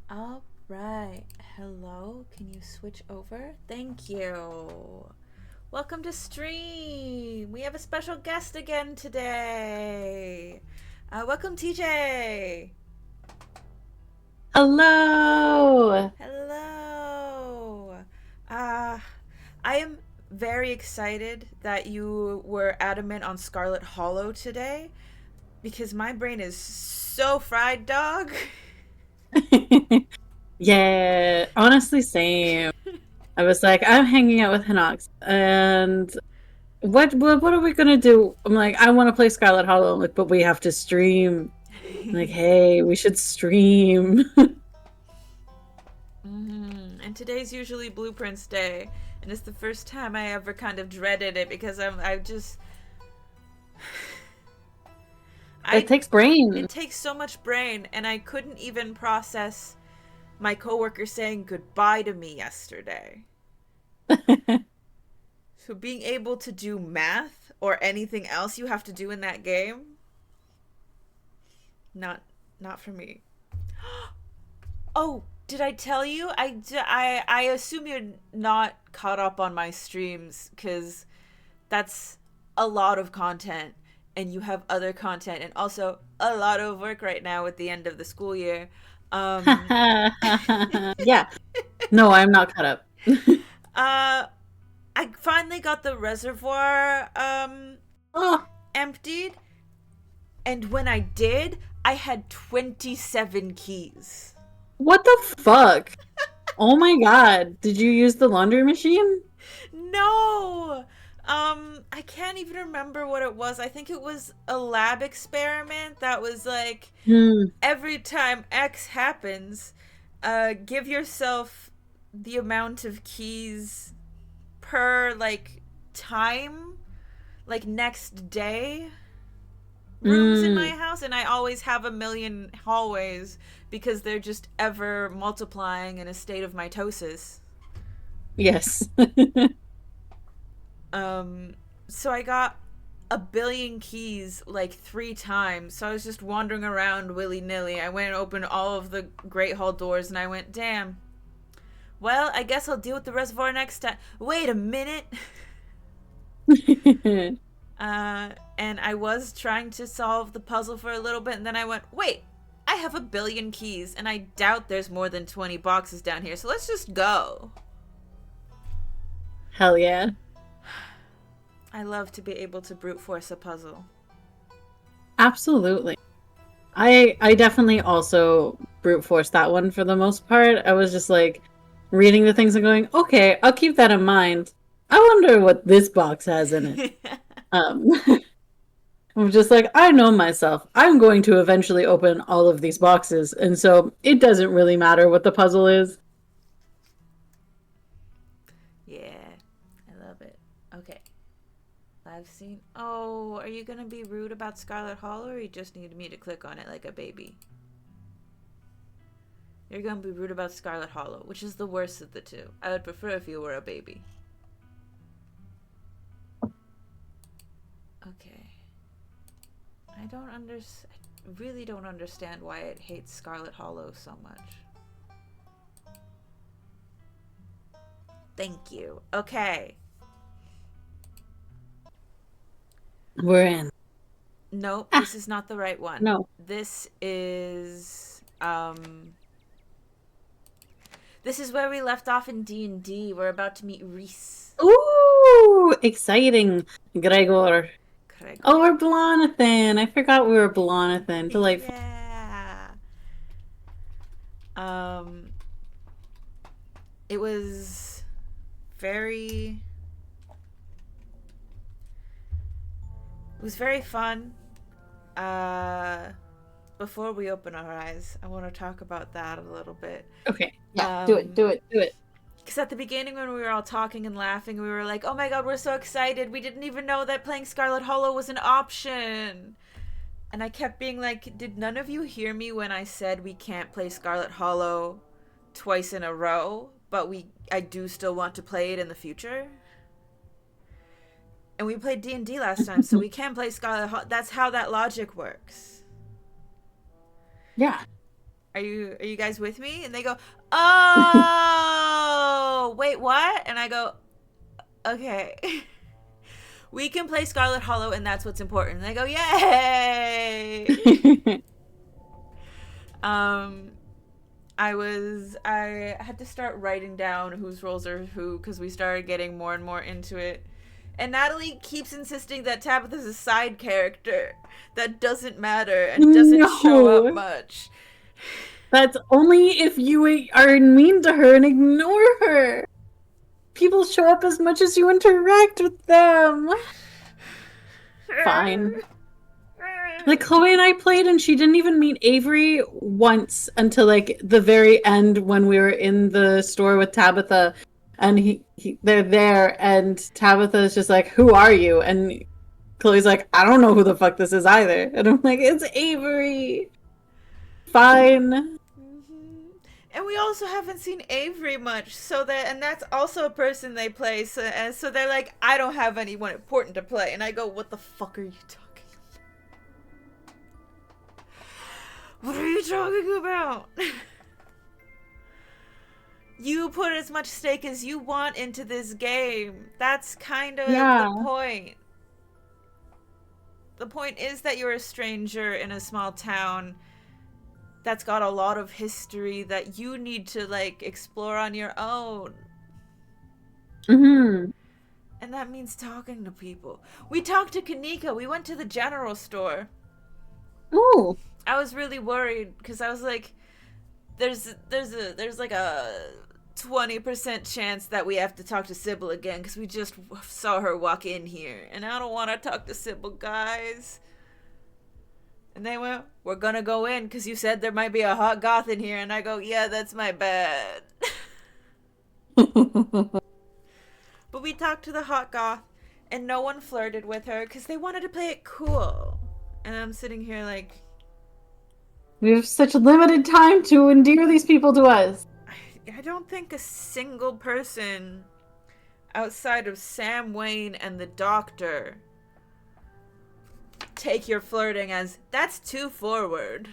All right. Hello. Can you switch over? Thank you. Welcome to stream. We have a special guest again today. Welcome, TJ. Hello! Hello. Uh, I am very excited that you were adamant on Scarlet Hollow today because my brain is so fried, dog. Yeah, honestly, same. I was like, I'm hanging out with Hinox, and what are we gonna do? I'm like, I want to play Scarlet Hollow. I'm like, but we have to stream. I'm like, hey, we should stream. And today's usually Blueprints Day, and it's the first time I ever kind of dreaded it because I just It I takes brain. it takes so much brain, and I couldn't even process my coworker saying goodbye to me yesterday. So being able to do math or anything else you have to do in that game, not not for me. Oh, did I tell you? I assume you're not caught up on my streams because that's a lot of content and you have other content and also a lot of work right now at the end of the school year. Um, Yeah, no, I'm not caught up. uh, I finally got the reservoir Oh, emptied, and when I did, I had 27 keys. what the fuck? Oh my god, did you use the laundry machine? No! I can't even remember what it was. I think it was a lab experiment that was like Hmm. every time X happens, give yourself the amount of keys per like time, like next day rooms in my Mm, house, and I always have a million hallways because they're just ever multiplying in a state of mitosis. yes. Um, so I got a billion keys like 3 times. So I was just wandering around willy nilly. I went and opened all of the Great Hall doors and I went, damn. Well, I guess I'll deal with the reservoir next time. Wait a minute. And I was trying to solve the puzzle for a little bit, and then I went, wait, I have a billion keys, and I doubt there's more than 20 boxes down here, so let's just go. Hell yeah. I love to be able to brute force a puzzle. Absolutely. I definitely also brute force that one for the most part. I was just like reading the things and going, okay, I'll keep that in mind. I wonder what this box has in it. Um, I'm just like, I know myself. I'm going to eventually open all of these boxes, and so it doesn't really matter what the puzzle is. Yeah, I love it. Okay, live scene. Oh, are you gonna be rude about Scarlet Hollow, or you just need me to click on it like a baby? You're gonna be rude about Scarlet Hollow, which is the worst of the two. I would prefer if you were a baby. Okay. I don't understand. I really don't understand why it hates Scarlet Hollow so much. Thank you. Okay. We're in. Nope, Ah, this is not the right one. no. This is where we left off in D&D. We're about to meet Reese. Ooh, exciting, Gregor. Oh, Gregor. we're Blonathan. I forgot we were Blonathan. Delightful. Yeah. Um it was very it was very fun. Uh Before we open our eyes, I want to talk about that a little bit. Okay. Yeah. Do it. Um Do it. Do it. because at the beginning when we were all talking and laughing, we were like, "Oh my god, we're so excited. We didn't even know that playing Scarlet Hollow was an option." And I kept being like, "Did none of you hear me when I said we can't play Scarlet Hollow twice in a row, but I do still want to play it in the future?" And we played D&D last time, so we can play Scarlet Hollow. That's how that logic works. Yeah. are you guys with me? And they go, oh, wait, what? And I go, okay. We can play Scarlet Hollow, and that's what's important. And they go, yay! um, I had to start writing down whose roles are who because we started getting more and more into it. And Natalie keeps insisting that Tabitha's a side character that doesn't matter and doesn't show up much. That's only if you are mean to her and ignore her. People show up as much as you interact with them. Fine. Like, Chloe and I played and she didn't even meet Avery once until, like, the very end when we were in the store with Tabitha. And they're there and Tabitha is just like, who are you? And Chloe's like, I don't know who the fuck this is either. And I'm like, it's Avery. Fine. And we also haven't seen Avery much, and that's also a person they play. So they're like, I don't have anyone important to play, and I go, what the fuck are you talking about? What are you talking about? You put as much stake as you want into this game. That's kind of the point. The point is that you're a stranger in a small town that's got a lot of history that you need to, like, explore on your own. Mm-hmm. And that means talking to people. We talked to Kanika. We went to the general store. Ooh. I was really worried because I was like, there's like a 20% chance that we have to talk to Sybil again because we just saw her walk in here. And I don't want to talk to Sybil, guys. And they went, we're gonna go in because you said there might be a hot goth in here. And I go, yeah, that's my bad. But we talked to the hot goth and no one flirted with her because they wanted to play it cool. And I'm sitting here like, we have such limited time to endear these people to us. I don't think a single person outside of Sam Wayne and the doctor take your flirting as, that's too forward.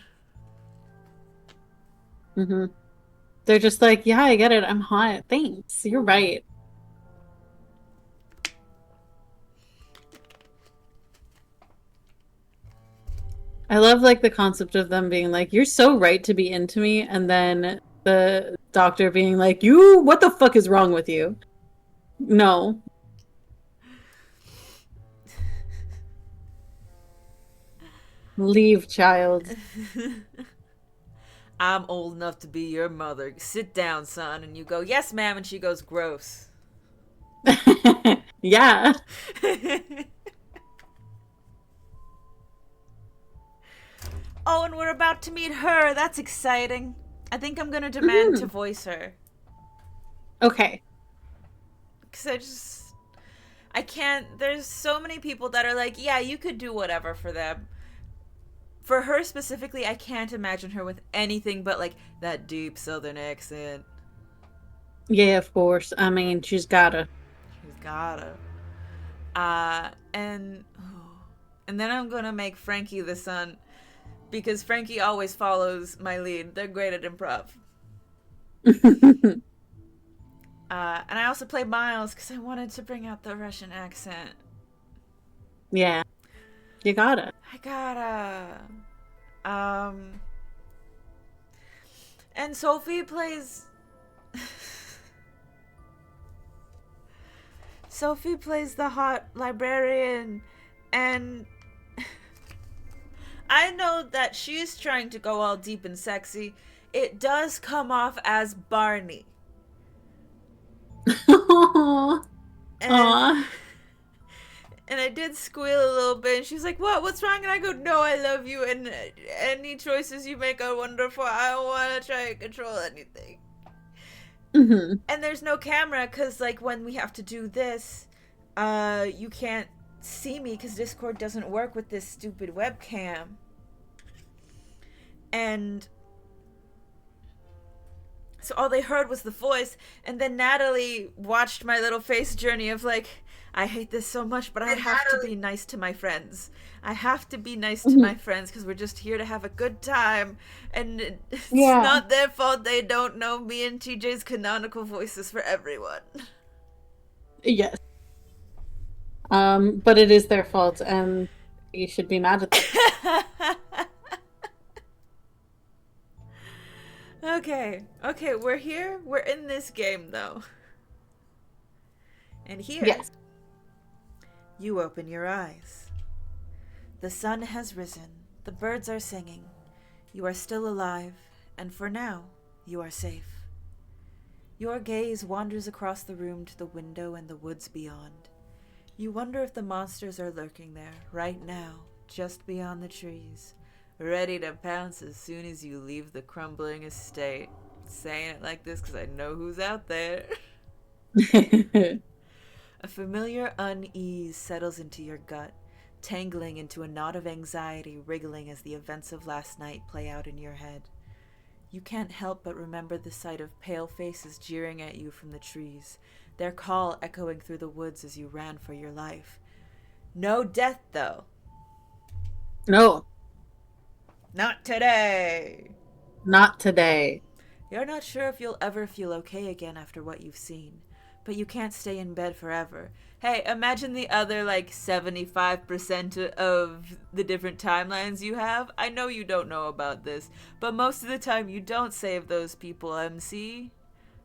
Mm-hmm. They're just like, yeah, I get it. I'm hot. Thanks. You're right. I love, like, the concept of them being like, you're so right to be into me, and then the doctor being like, what the fuck is wrong with you? No. Leave, child. I'm old enough to be your mother. Sit down, son. And you go, yes, ma'am. And she goes, gross. Yeah. Oh, and we're about to meet her. That's exciting. I think I'm going to demand to voice her. Okay. Because I can't, there's so many people that are like, yeah, you could do whatever for them. For her specifically, I can't imagine her with anything but, like, that deep southern accent. Yeah, of course. I mean, she's gotta. She's gotta. And then I'm gonna make Frankie the son. Because Frankie always follows my lead. They're great at improv. And I also played Miles because I wanted to bring out the Russian accent. Yeah. You gotta. I gotta. And Sophie plays... Sophie plays the hot librarian, and I know that she's trying to go all deep and sexy. It does come off as Barney. Aww. And I did squeal a little bit, and she's like, what? What's wrong? And I go, no, I love you, and any choices you make are wonderful. I don't want to try and control anything. Mm-hmm. And there's no camera, because, like, when we have to do this, you can't see me, because Discord doesn't work with this stupid webcam. And So all they heard was the voice, and then Natalie watched my little face journey of like, I hate this so much, but I have to be nice to my friends. I have to be nice to my friends because we're just here to have a good time, and it's Yeah. not their fault they don't know me and TJ's canonical voices for everyone. Yes. But it is their fault, and you should be mad at them. Okay, we're here. We're in this game though. And here, Yes. you open your eyes. The sun has risen, the birds are singing. You are still alive, and for now, you are safe. Your gaze wanders across the room to the window and the woods beyond. You wonder if the monsters are lurking there, right now, just beyond the trees, ready to pounce as soon as you leave the crumbling estate. Saying it like this because I know who's out there. A familiar unease settles into your gut, tangling into a knot of anxiety wriggling as the events of last night play out in your head. You can't help but remember the sight of pale faces jeering at you from the trees, their call echoing through the woods as you ran for your life. No death, though. No, Not today. not today. You're not sure if you'll ever feel okay again after what you've seen, but you can't stay in bed forever. Hey, imagine the other, 75% of the different timelines you have. I know you don't know about this, but most of the time you don't save those people, MC.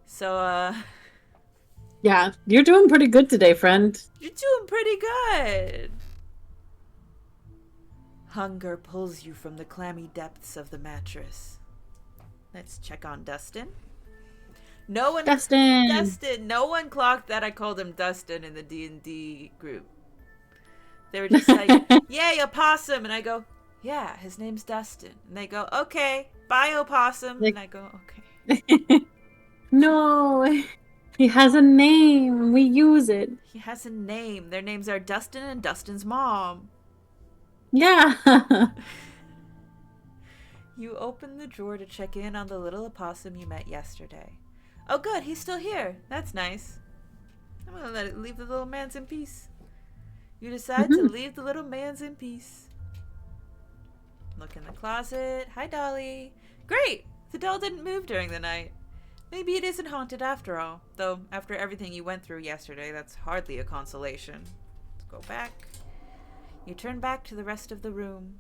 So, Yeah, you're doing pretty good today, friend. you're doing pretty good. Hunger pulls you from the clammy depths of the mattress. Let's check on Dustin. Dustin. No one clocked that I called him Dustin in the D&D group. They were just like, "Yay, opossum!" And I go, "Yeah, his name's Dustin." And they go, "Okay, bye, opossum." And I go, "Okay." No, he has a name. We use it. He has a name. Their names are Dustin and Dustin's mom. Yeah. You open the drawer to check in on the little opossum you met yesterday. Oh, good, he's still here. That's nice. I'm gonna leave the little man's in peace. You decide to leave the little man's in peace. Look in the closet. Hi, Dolly. Great! The doll didn't move during the night. Maybe it isn't haunted after all. Though, after everything you went through yesterday, that's hardly a consolation. Let's go back. You turn back to the rest of the room.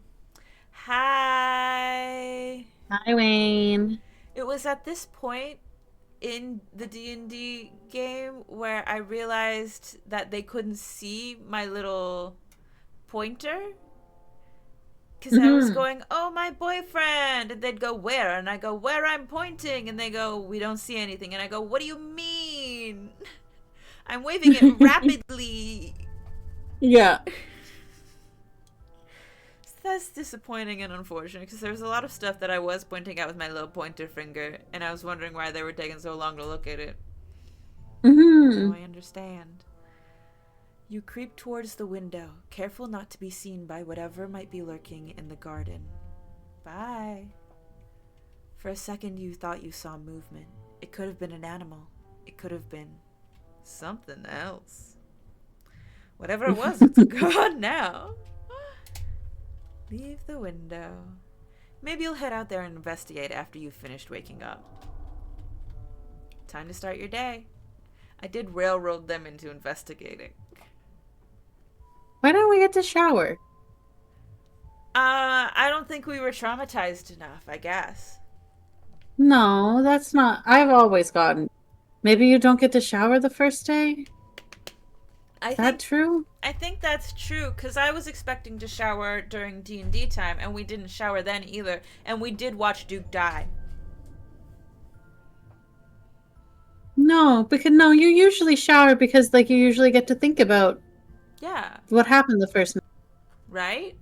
Hi! Hi, Wayne. It was at this point in the D&D game where I realized that they couldn't see my little pointer. Because I was going, "Oh, my boyfriend!" And they'd go, "Where?" And I go, "Where I'm pointing." And they go, "We don't see anything." And I go, "What do you mean?" I'm waving it rapidly. Yeah. That's disappointing and unfortunate because there was a lot of stuff that I was pointing at with my little pointer finger, and I was wondering why they were taking so long to look at it. Now I understand. You creep towards the window, careful not to be seen by whatever might be lurking in the garden. Bye. For a second you thought you saw movement. It could have been an animal. It could have been something else. Whatever it was, it's gone now. Leave the window. Maybe you'll head out there and investigate after you've finished waking up. Time to start your day. I did railroad them into investigating. Why don't we get to shower? I don't think we were traumatized enough, I guess. No, that's not. I've always gotten. Maybe you don't get to shower the first day? Is that true? I think that's true, because I was expecting to shower during D&D time, and we didn't shower then either, and we did watch Duke die. No, no, you usually shower because, you usually get to think about what happened the first night. Right?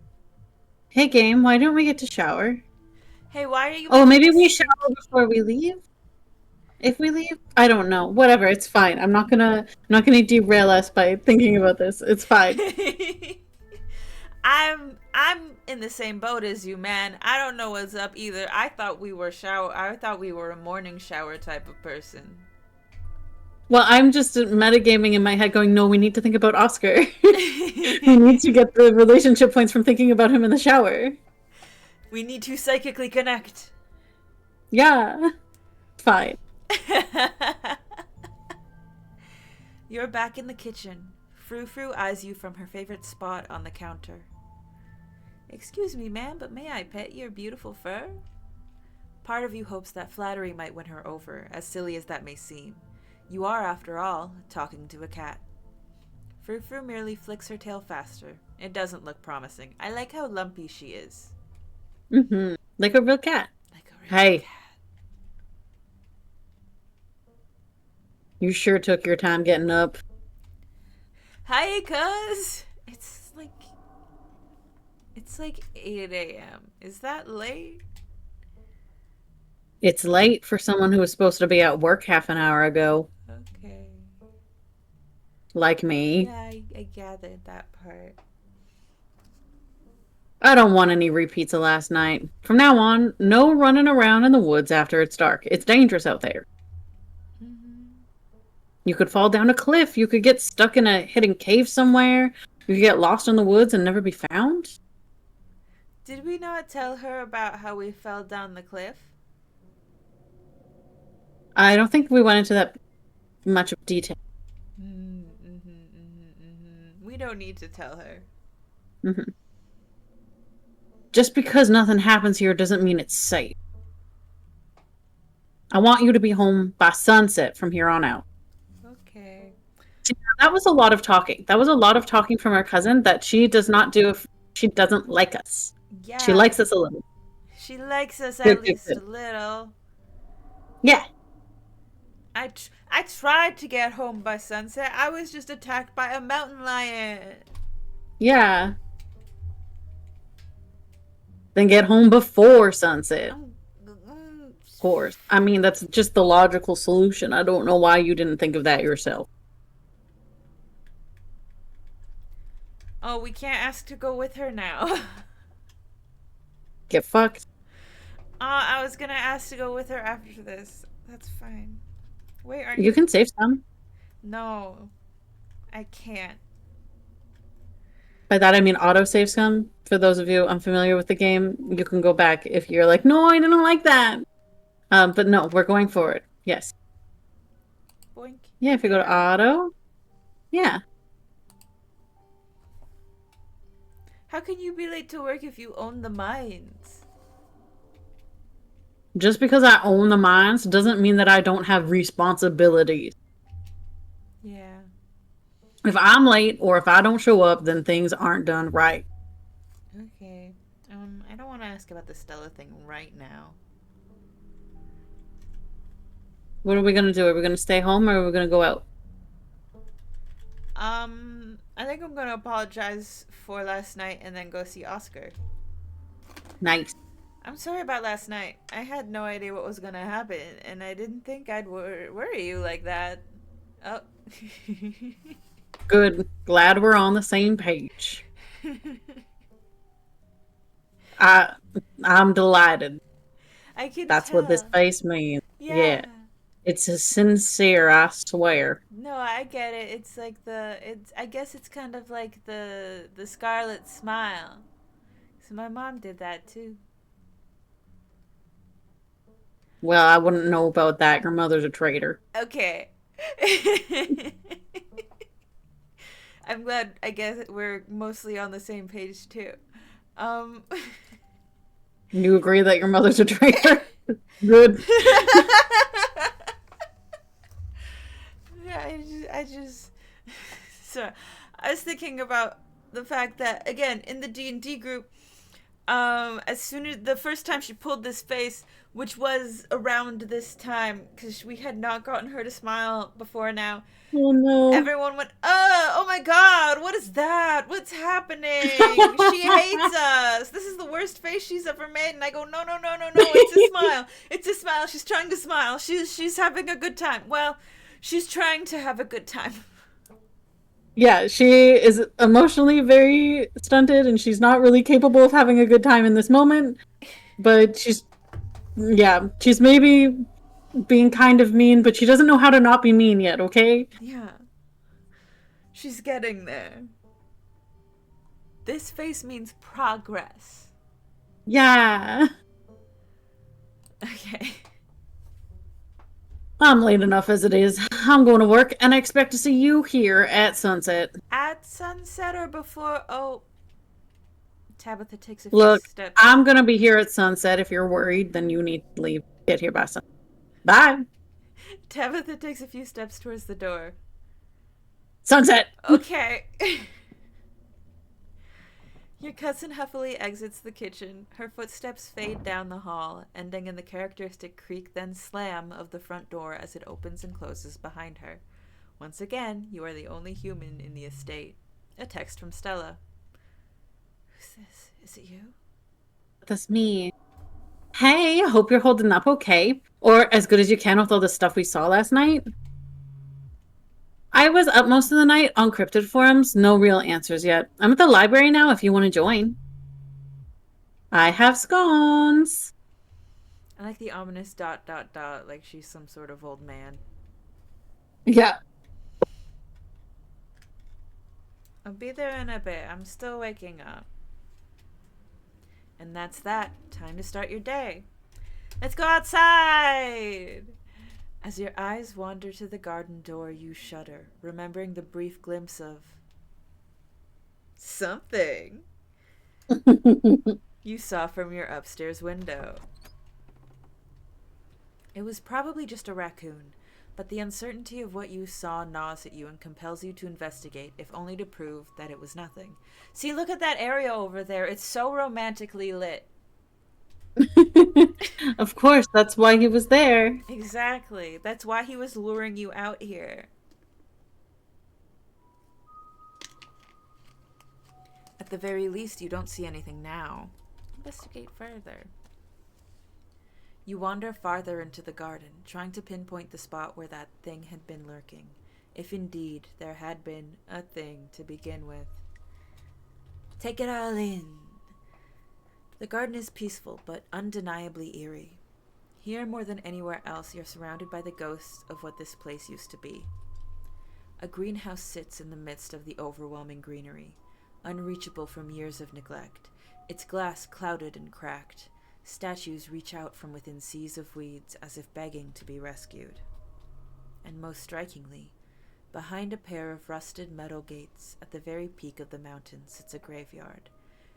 Hey, game, why don't we get to shower? Hey, why are you... Oh, maybe we shower before we leave? If we leave? I don't know. Whatever, it's fine. I'm not gonna derail us by thinking about this. It's fine. I'm in the same boat as you, man. I don't know what's up either. I thought we were a morning shower type of person. Well, I'm just metagaming in my head going, no, we need to think about Oscar. We need to get the relationship points from thinking about him in the shower. We need to psychically connect. Yeah. Fine. You're back in the kitchen. Frou Frou eyes you from her favorite spot on the counter. Excuse me, ma'am, but may I pet your beautiful fur? Part of you hopes that flattery might win her over, as silly as that may seem. You are, after all, talking to a cat. Frou Frou merely flicks her tail faster. It doesn't look promising. I like how lumpy she is. Mm-hmm. Like a real cat. Like a real Hey. cat. You sure took your time getting up. Hi, cuz. It's like 8 a.m. Is that late? It's late for someone who was supposed to be at work half an hour ago. Okay. Like me. Yeah, I gathered that part. I don't want any repeats of last night. From now on, no running around in the woods after it's dark. It's dangerous out there. Mm-hmm. You could fall down a cliff. You could get stuck in a hidden cave somewhere. You could get lost in the woods and never be found. Did we not tell her about how we fell down the cliff? I don't think we went into that much of detail. We don't need to tell her. Mm-hmm. Just because nothing happens here doesn't mean it's safe. I want you to be home by sunset from here on out. Okay. See, that was a lot of talking. That was a lot of talking from our cousin that she does not do if she doesn't like us. Yeah. She likes us a little. She likes us Good, at least good. a little. Yeah. I tried to get home by sunset. I was just attacked by a mountain lion. Yeah. Then get home before sunset. Of course. I mean, that's just the logical solution. I don't know why you didn't think of that yourself. Oh, we can't ask to go with her now. Get fucked. I was gonna ask to go with her after this. That's fine. Wait, are You can save some. No, I can't. By that I mean autosave some. For those of you unfamiliar with the game, you can go back if you're like, no, I didn't like that. But no, we're going for it. Yes. Boink. Yeah, if you go to auto. Yeah. How can you be late to work if you own the mines? Just because I own the mines doesn't mean that I don't have responsibilities. Yeah. If I'm late or if I don't show up, then things aren't done right. Okay. I don't want to ask about the Stella thing right now. What are we going to do? Are we going to stay home or are we going to go out? I think I'm gonna apologize for last night and then go see Oscar. Nice. I'm sorry about last night. I had no idea what was gonna happen, and I didn't think I'd worry you like that. Oh. Good. Glad we're on the same page. I'm delighted. I can That's tell. what this face means. Yeah. It's a sincere, I swear. No, I get it. It's like I guess it's kind of like the Scarlet smile. So my mom did that too. Well, I wouldn't know about that. Your mother's a traitor. Okay. I'm glad. I guess we're mostly on the same page too. You agree that your mother's a traitor? Good. Yeah, I just. So, I was thinking about the fact that again in the D&D group, as soon as the first time she pulled this face, which was around this time, because we had not gotten her to smile before now. Oh no. Everyone went, oh my god, what is that? What's happening? She hates us. This is the worst face she's ever made. And I go, no, it's a smile. It's a smile. She's trying to smile. She's having a good time. Well, she's trying to have a good time. Yeah, she is emotionally very stunted and she's not really capable of having a good time in this moment, but she's maybe being kind of mean, but she doesn't know how to not be mean yet, okay? Yeah, she's getting there. This face means progress. Yeah. Okay. I'm late enough as it is. I'm going to work and I expect to see you here at sunset. At sunset or before? Oh, Tabitha takes a few Look, steps. I'm going to be here at sunset. If you're worried, then you need to leave. Get here by sunset. Bye. Tabitha takes a few steps towards the door. Sunset. Okay. Your cousin huffily exits the kitchen. Her footsteps fade down the hall, ending in the characteristic creak then slam of the front door as it opens and closes behind her. Once again, you are the only human in the estate. A text from Stella. Who's this? Is it you? That's me. Hey, hope you're holding up okay. Or as good as you can with all the stuff we saw last night. I was up most of the night on cryptid forums. No real answers yet. I'm at the library now if you want to join. I have scones. I like the ominous dot dot dot like she's some sort of old man. Yeah. I'll be there in a bit. I'm still waking up. And that's that. Time to start your day. Let's go outside! As your eyes wander to the garden door, you shudder, remembering the brief glimpse of something you saw from your upstairs window. It was probably just a raccoon, but the uncertainty of what you saw gnaws at you and compels you to investigate, if only to prove that it was nothing. See, look at that area over there. It's so romantically lit. Of course, that's why he was there. Exactly. That's why he was luring you out here. At the very least, you don't see anything now. Investigate further. You wander farther into the garden, trying to pinpoint the spot where that thing had been lurking, if indeed there had been a thing to begin with. Take it all in. The garden is peaceful, but undeniably eerie. Here, more than anywhere else, you're surrounded by the ghosts of what this place used to be. A greenhouse sits in the midst of the overwhelming greenery, unreachable from years of neglect, its glass clouded and cracked. Statues reach out from within seas of weeds as if begging to be rescued. And most strikingly, behind a pair of rusted metal gates at the very peak of the mountain sits a graveyard.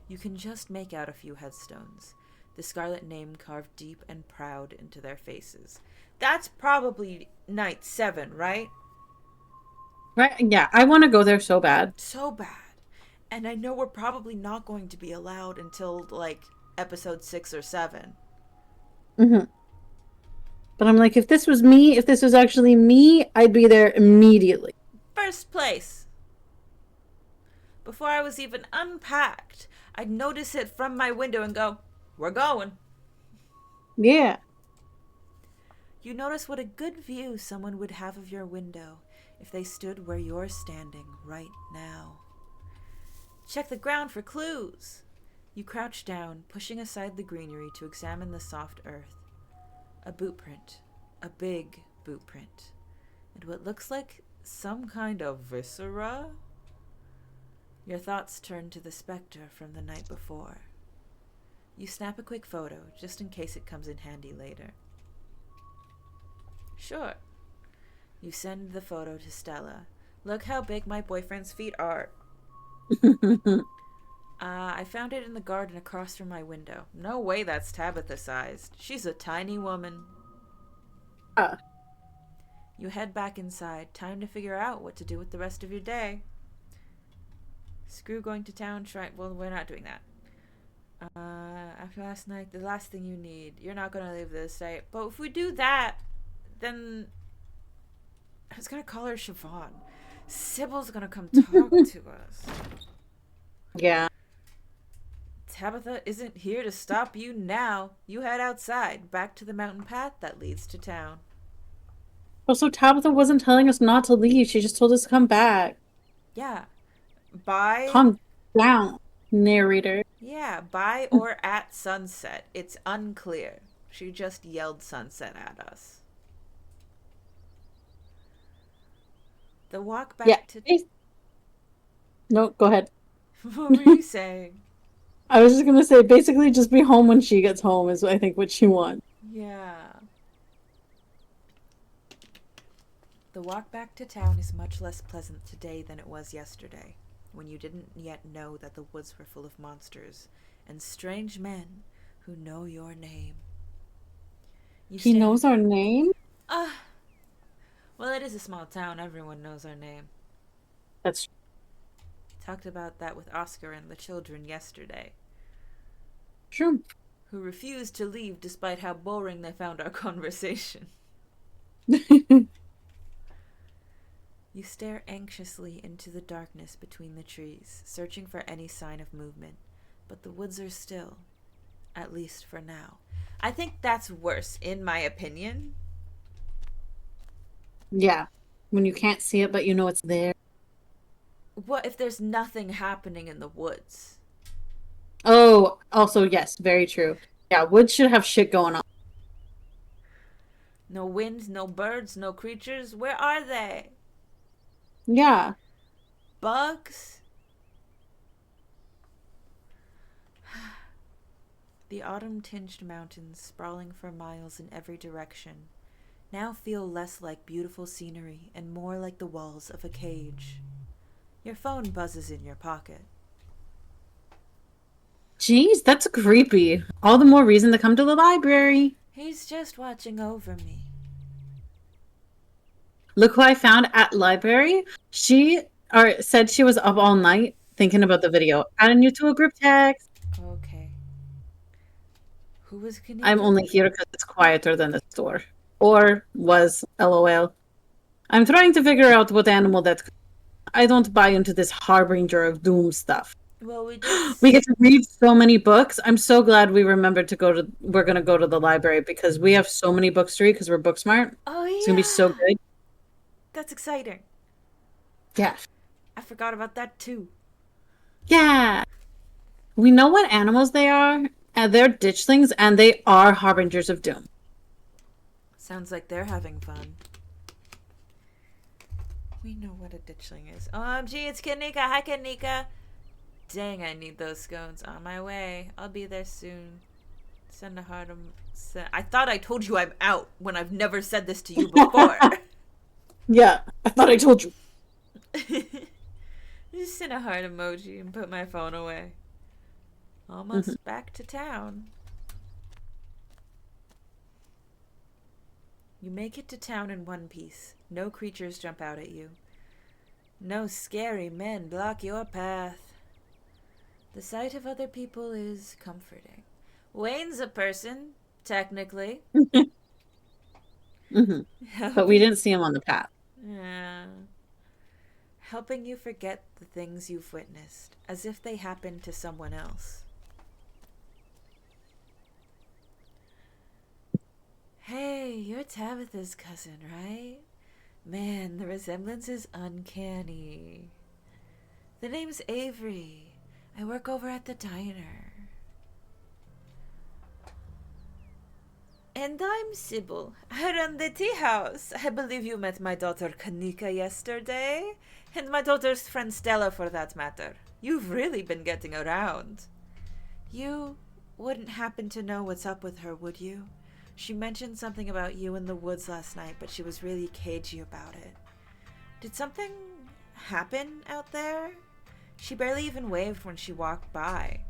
You can just make out a few headstones, the scarlet name carved deep and proud into their faces. That's probably night 7, right? Right? Yeah, I want to go there so bad. So bad. And I know we're probably not going to be allowed until, like, episode 6 or 7. Mm-hmm. But I'm like, if this was me, if this was actually me, I'd be there immediately. First place. Before I was even unpacked, I'd notice it from my window and go, we're going. Yeah. You notice what a good view someone would have of your window if they stood where you're standing right now. Check the ground for clues. You crouch down, pushing aside the greenery to examine the soft earth. A boot print. A big boot print. And what looks like some kind of viscera? Your thoughts turn to the specter from the night before. You snap a quick photo, just in case it comes in handy later. Sure. You send the photo to Stella. Look how big my boyfriend's feet are. I found it in the garden across from my window. No way that's Tabitha-sized. She's a tiny woman. You head back inside. Time to figure out what to do with the rest of your day. Screw going to town. Well, we're not doing that. After last night, the last thing you need. You're not going to leave this site. But if we do that, then I was going to call her Siobhan. Sybil's going to come talk to us. Yeah. Tabitha isn't here to stop you now. You head outside, back to the mountain path that leads to town. Also, Tabitha wasn't telling us not to leave. She just told us to come back. Yeah. By, Calm down, narrator. yeah, by or at sunset. It's unclear. She just yelled sunset at us. The walk Yeah. back to. No, go ahead. What were you saying? I was just gonna say, basically, just be home when she gets home is, I think, what she wants. Yeah. The walk back to town is much less pleasant today than it was yesterday, when you didn't yet know that the woods were full of monsters and strange men who know your name. You He stare. knows our name? Ah, well, it is a small town. Everyone knows our name. That's Talked about that with Oscar and the children yesterday, true. who refused to leave despite how boring they found our conversation. You stare anxiously into the darkness between the trees, searching for any sign of movement, but the woods are still, at least for now. I think that's worse, in my opinion. Yeah. When you can't see it, but you know it's there. What if there's nothing happening in the woods? Oh, also, yes, very true. Yeah, woods should have shit going on. No wind, no birds, no creatures. Where are they? Yeah. Bugs? The autumn-tinged mountains, sprawling for miles in every direction, now feel less like beautiful scenery and more like the walls of a cage. Your phone buzzes in your pocket. Jeez, that's creepy. All the more reason to come to the library. He's just watching over me. Look who I found at library. She said she was up all night thinking about the video. Adding you to a group text. Okay. Who was I'm Kanika? only here because it's quieter than the store. Or was, lol. I'm trying to figure out what animal that. I don't buy into this harbinger of doom stuff. Well, we did. We get to read so many books. I'm so glad we remembered to go to. We're gonna go to the library because we have so many books to read because we're book smart. Oh, It's gonna be so yeah. good. That's exciting. Yeah, I forgot about that too. yeah. We know what animals they are, and they're ditchlings, and they are harbingers of doom. Sounds like they're having fun. We know what a ditchling is. OMG, it's Kanika. Hi, Kanika. Dang, I need those scones. On my way. I'll be there soon. Send a heart. I thought I told you I'm out when I've never said this to you before. Yeah, I thought I told you. Just send a heart emoji and put my phone away. Almost back to town. You make it to town in one piece. No creatures jump out at you. No scary men block your path. The sight of other people is comforting. Wayne's a person, technically. But we didn't see him on the path. Yeah. Helping you forget the things you've witnessed, as if they happened to someone else. Hey, you're Tabitha's cousin, right? Man, the resemblance is uncanny. The name's Avery. I work over at the diner. And I'm Sybil. I run the tea house. I believe you met my daughter Kanika yesterday. And my daughter's friend Stella, for that matter. You've really been getting around. You wouldn't happen to know what's up with her, would you? She mentioned something about you in the woods last night, but she was really cagey about it. Did something happen out there? She barely even waved when she walked by.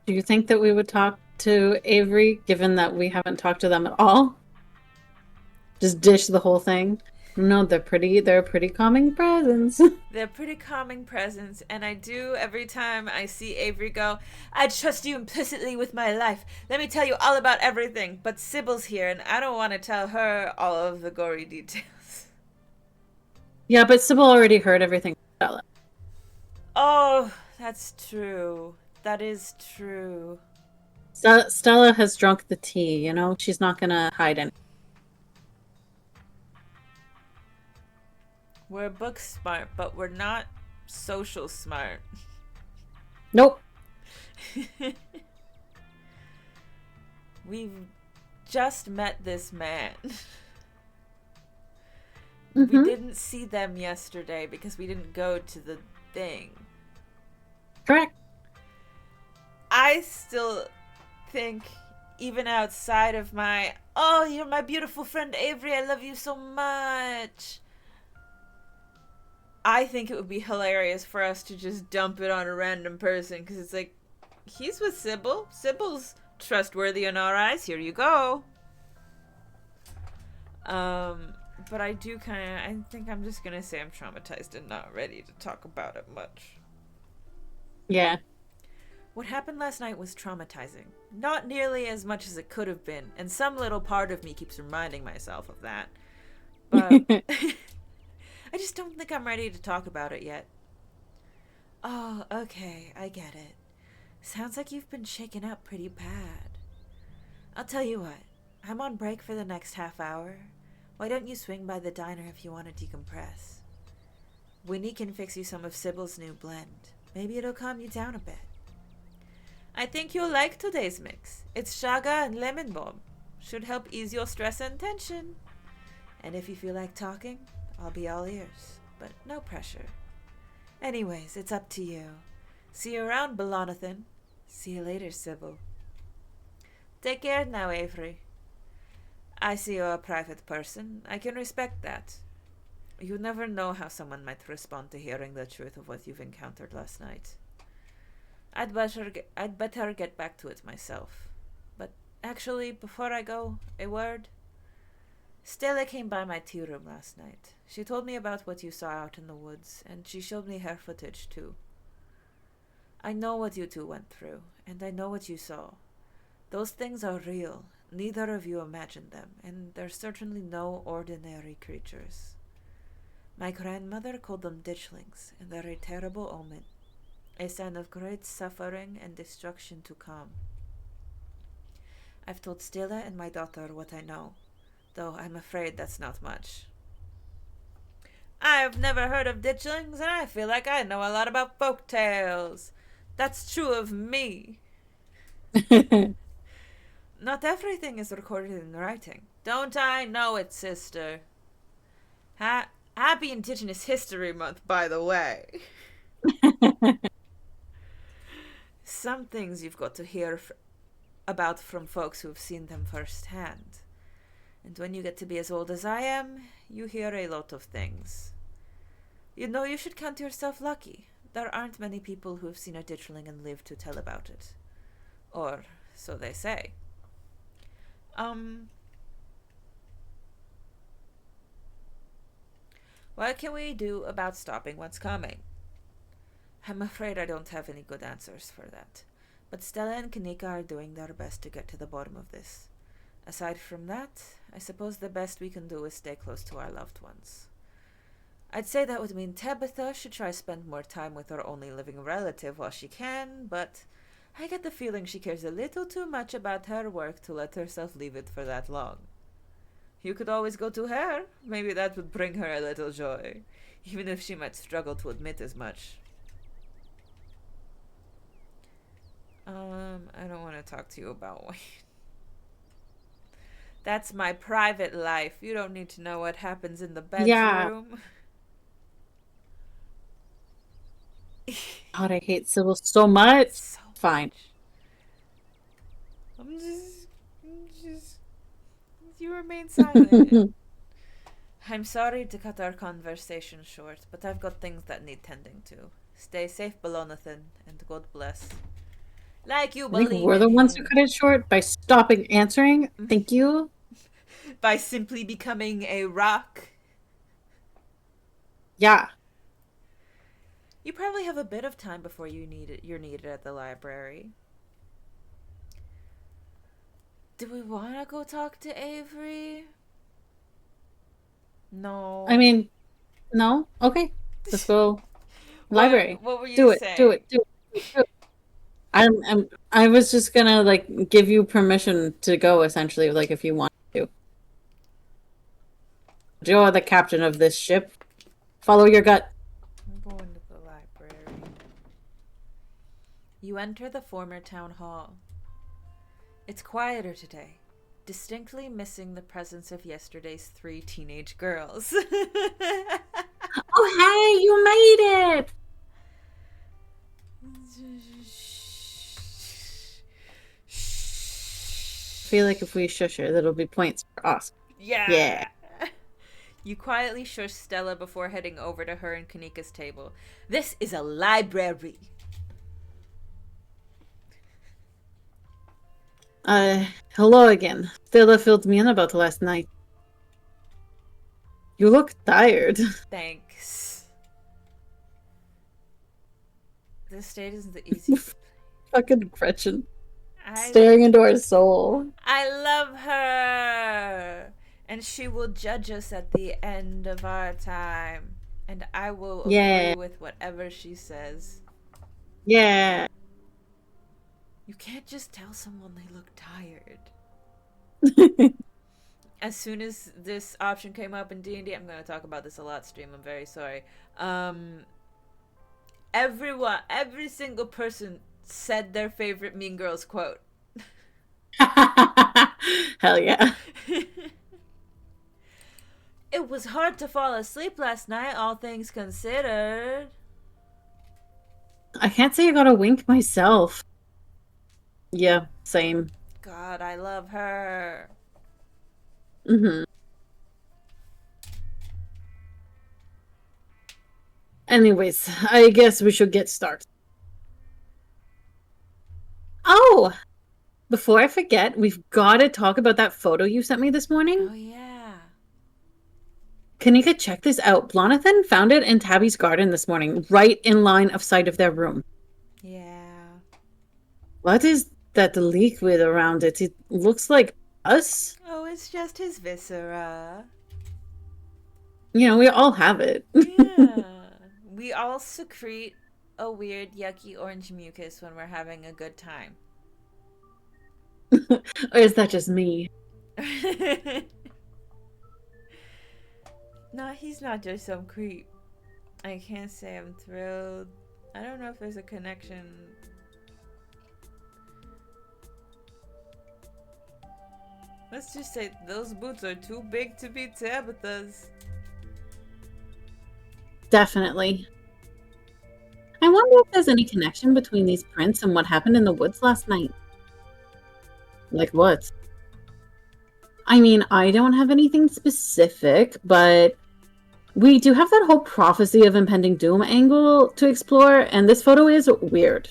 Do you think that we would talk to Avery, given that we haven't talked to them at all? Just dish the whole thing? No, they're a pretty calming presence. They're pretty calming presence, and I do every time I see Avery go, I trust you implicitly with my life. Let me tell you all about everything. But Sybil's here, and I don't want to tell her all of the gory details. Yeah, but Sybil already heard everything from Stella. Oh, that's true. That is true. Stella has drunk the tea, you know? She's not gonna hide anything. We're book smart, but we're not social smart. Nope. We've just met this man. We Mm-hmm. didn't see them yesterday because we didn't go to the thing. Correct. I still think, even outside of my, oh, you're my beautiful friend Avery, I love you so much, I think it would be hilarious for us to just dump it on a random person, because it's like, he's with Sybil. Sybil's trustworthy in our eyes. Here you go. But I do I think I'm just gonna say I'm traumatized and not ready to talk about it much. Yeah. What happened last night was traumatizing. Not nearly as much as it could have been, and some little part of me keeps reminding myself of that. But I just don't think I'm ready to talk about it yet. Oh, okay, I get it. Sounds like you've been shaken up pretty bad. I'll tell you what, I'm on break for the next half hour. Why don't you swing by the diner if you want to decompress? Winnie can fix you some of Sybil's new blend. Maybe it'll calm you down a bit. I think you'll like today's mix. It's shaga and lemon balm. Should help ease your stress and tension. And if you feel like talking, I'll be all ears, but no pressure. Anyways, it's up to you. See you around, Belonathan. See you later, Sybil. Take care now, Avery. I see you're a private person. I can respect that. You never know how someone might respond to hearing the truth of what you've encountered last night. I'd better get back to it myself. But actually, before I go, a word. Stella came by my tea room last night. She told me about what you saw out in the woods, and she showed me her footage, too. I know what you two went through, and I know what you saw. Those things are real. Neither of you imagined them, and they're certainly no ordinary creatures. My grandmother called them ditchlings, and they're a terrible omen, a sign of great suffering and destruction to come. I've told Stella and my daughter what I know, though I'm afraid that's not much. I've never heard of ditchlings, and I feel like I know a lot about folk tales. That's true of me. Not everything is recorded in writing. Don't I know it, sister? Happy Indigenous History Month, by the way. Some things you've got to hear about from folks who've seen them firsthand. And when you get to be as old as I am, you hear a lot of things. You know, you should count yourself lucky. There aren't many people who have seen a ditchling and lived to tell about it. Or so they say. What can we do about stopping what's coming? I'm afraid I don't have any good answers for that. But Stella and Kanika are doing their best to get to the bottom of this. Aside from that, I suppose the best we can do is stay close to our loved ones. I'd say that would mean Tabitha should try spend more time with her only living relative while she can, but I get the feeling she cares a little too much about her work to let herself leave it for that long. You could always go to her. Maybe that would bring her a little joy, even if she might struggle to admit as much. I don't want to talk to you about Wayne. That's my private life. You don't need to know what happens in the Yeah. bedroom. God, I hate Sybil so much. So Fine. much. I'm just. You remain silent. I'm sorry to cut our conversation short, but I've got things that need tending to. Stay safe, Belonathan, and God bless. Like you I think believe we're the in ones who him. cut it short by stopping answering. Thank you. By simply becoming a rock. Yeah. You probably have a bit of time before you're needed at the library. Do we want to go talk to Avery? No. I mean, no. Okay. Let's go. Library. What were you Do it. saying? Do it. Do it. Do it. I was just gonna like give you permission to go essentially, like if you want to. You're the captain of this ship. Follow your gut. I'm going to the library. You enter the former town hall. It's quieter today, distinctly missing the presence of yesterday's 3 teenage girls. Oh, hey, you made it! I feel like if we shush her, that'll be points for Oscar. Yeah. Yeah. You quietly shush Stella before heading over to her and Kanika's table. This is a library. Hello again. Stella filled me in about last night. You look tired. Thanks. This state isn't the easiest. Fucking Gretchen. Staring into our soul. I love her. And she will judge us at the end of our time. And I will agree with whatever she says. Yeah. You can't just tell someone they look tired. As soon as this option came up in D&D, I'm going to talk about this a lot, stream. I'm very sorry. Every single person said their favorite Mean Girls quote. Hell yeah. It was hard to fall asleep last night, all things considered. I can't say I got a wink myself. Yeah, same. God, I love her. Mm-hmm. Anyways, I guess we should get started. Oh! Before I forget, we've got to talk about that photo you sent me this morning. Oh, yeah. Kanika, check this out. Blonathan found it in Tabby's garden this morning, right in line of sight of their room. Yeah. What is that liquid around it? It looks like us. Oh, it's just his viscera. You know, we all have it. Yeah. We all secrete a weird, yucky orange mucus when we're having a good time. Or is that just me? No, he's not just some creep. I can't say I'm thrilled. I don't know if there's a connection. Let's just say those boots are too big to be Tabitha's. Definitely. I wonder if there's any connection between these prints and what happened in the woods last night. Like what? I mean, I don't have anything specific, but we do have that whole prophecy of impending doom angle to explore, and this photo is weird.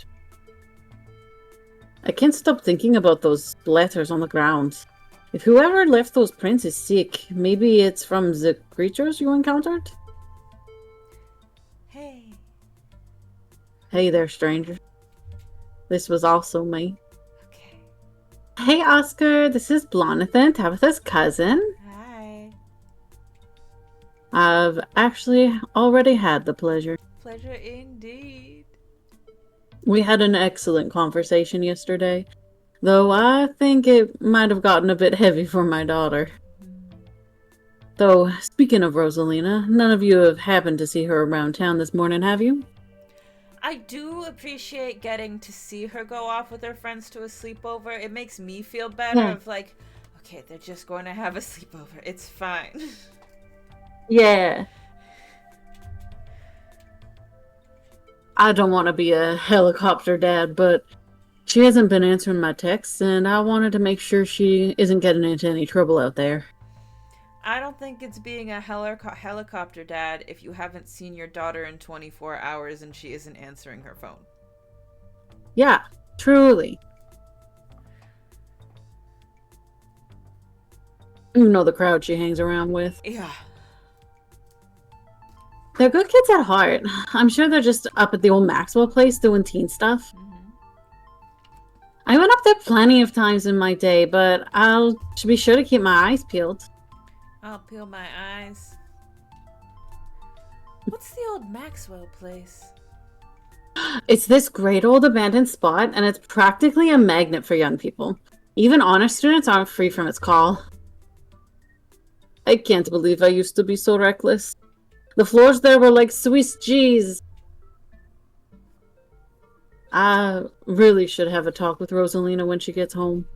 I can't stop thinking about those letters on the ground. If whoever left those prints is sick, maybe it's from the creatures you encountered? Hey. Hey there, stranger. This was also me. Okay. Hey, Oscar. This is Blonathan, Tabitha's cousin. Hi. I've actually already had the pleasure. Pleasure indeed. We had an excellent conversation yesterday, though I think it might have gotten a bit heavy for my daughter. Though, speaking of Rosalina, none of you have happened to see her around town this morning, have you? I do appreciate getting to see her go off with her friends to a sleepover. It makes me feel better of like, okay, they're just going to have a sleepover. It's fine. Yeah. I don't want to be a helicopter dad, but she hasn't been answering my texts, and I wanted to make sure she isn't getting into any trouble out there. I don't think it's being a helicopter dad if you haven't seen your daughter in 24 hours and she isn't answering her phone. Yeah, truly. You know the crowd she hangs around with. Yeah. They're good kids at heart. I'm sure they're just up at the old Maxwell place doing teen stuff. I went up there plenty of times in my day, but I'll be sure to keep my eyes peeled. I'll peel my eyes. What's the old Maxwell place? It's this great old abandoned spot, and it's practically a magnet for young people. Even honor students aren't free from its call. I can't believe I used to be so reckless. The floors there were like Swiss cheese. I really should have a talk with Rosalina when she gets home.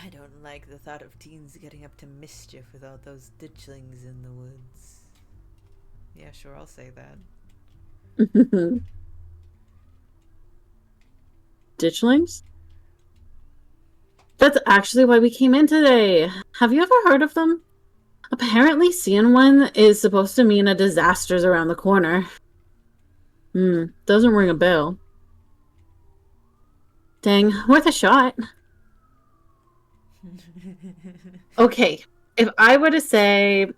I don't like the thought of teens getting up to mischief without those ditchlings in the woods. Yeah, sure, I'll say that. Ditchlings? That's actually why we came in today. Have you ever heard of them? Apparently, seeing one is supposed to mean a disaster's around the corner. Doesn't ring a bell. Dang, worth a shot. Okay, if I were to say,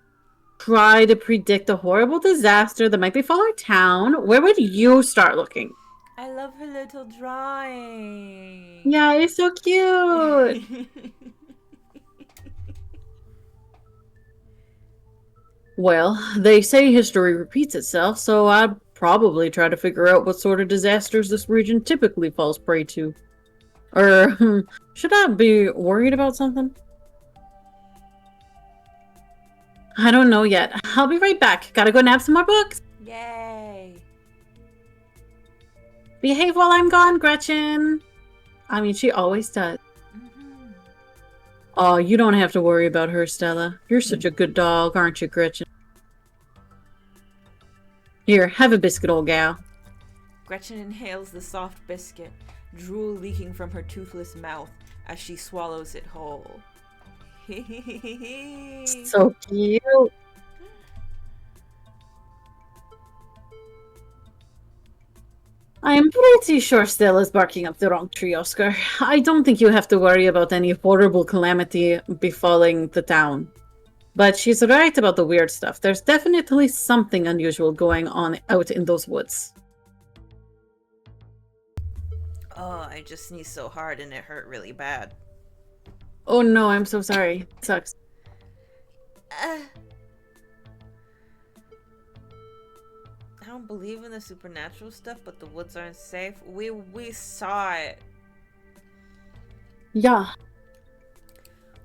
try to predict a horrible disaster that might befall our town, where would you start looking? I love her little drawing. Yeah, it's so cute. Well, they say history repeats itself, so I'd probably try to figure out what sort of disasters this region typically falls prey to. Or, should I be worried about something? I don't know yet. I'll be right back. Gotta go nab some more books. Yay. Behave while I'm gone, Gretchen. I mean, she always does. Mm-hmm. Oh, you don't have to worry about her, Stella. You're such a good dog, aren't you, Gretchen? Here, have a biscuit, old gal. Gretchen inhales the soft biscuit, drool leaking from her toothless mouth as she swallows it whole. So cute. I am pretty sure Stella's barking up the wrong tree, Oscar. I don't think you have to worry about any horrible calamity befalling the town. But she's right about the weird stuff. There's definitely something unusual going on out in those woods. Oh, I just sneezed so hard and it hurt really bad. Oh no, I'm so sorry. It sucks. I don't believe in the supernatural stuff, but the woods aren't safe. We saw it. Yeah.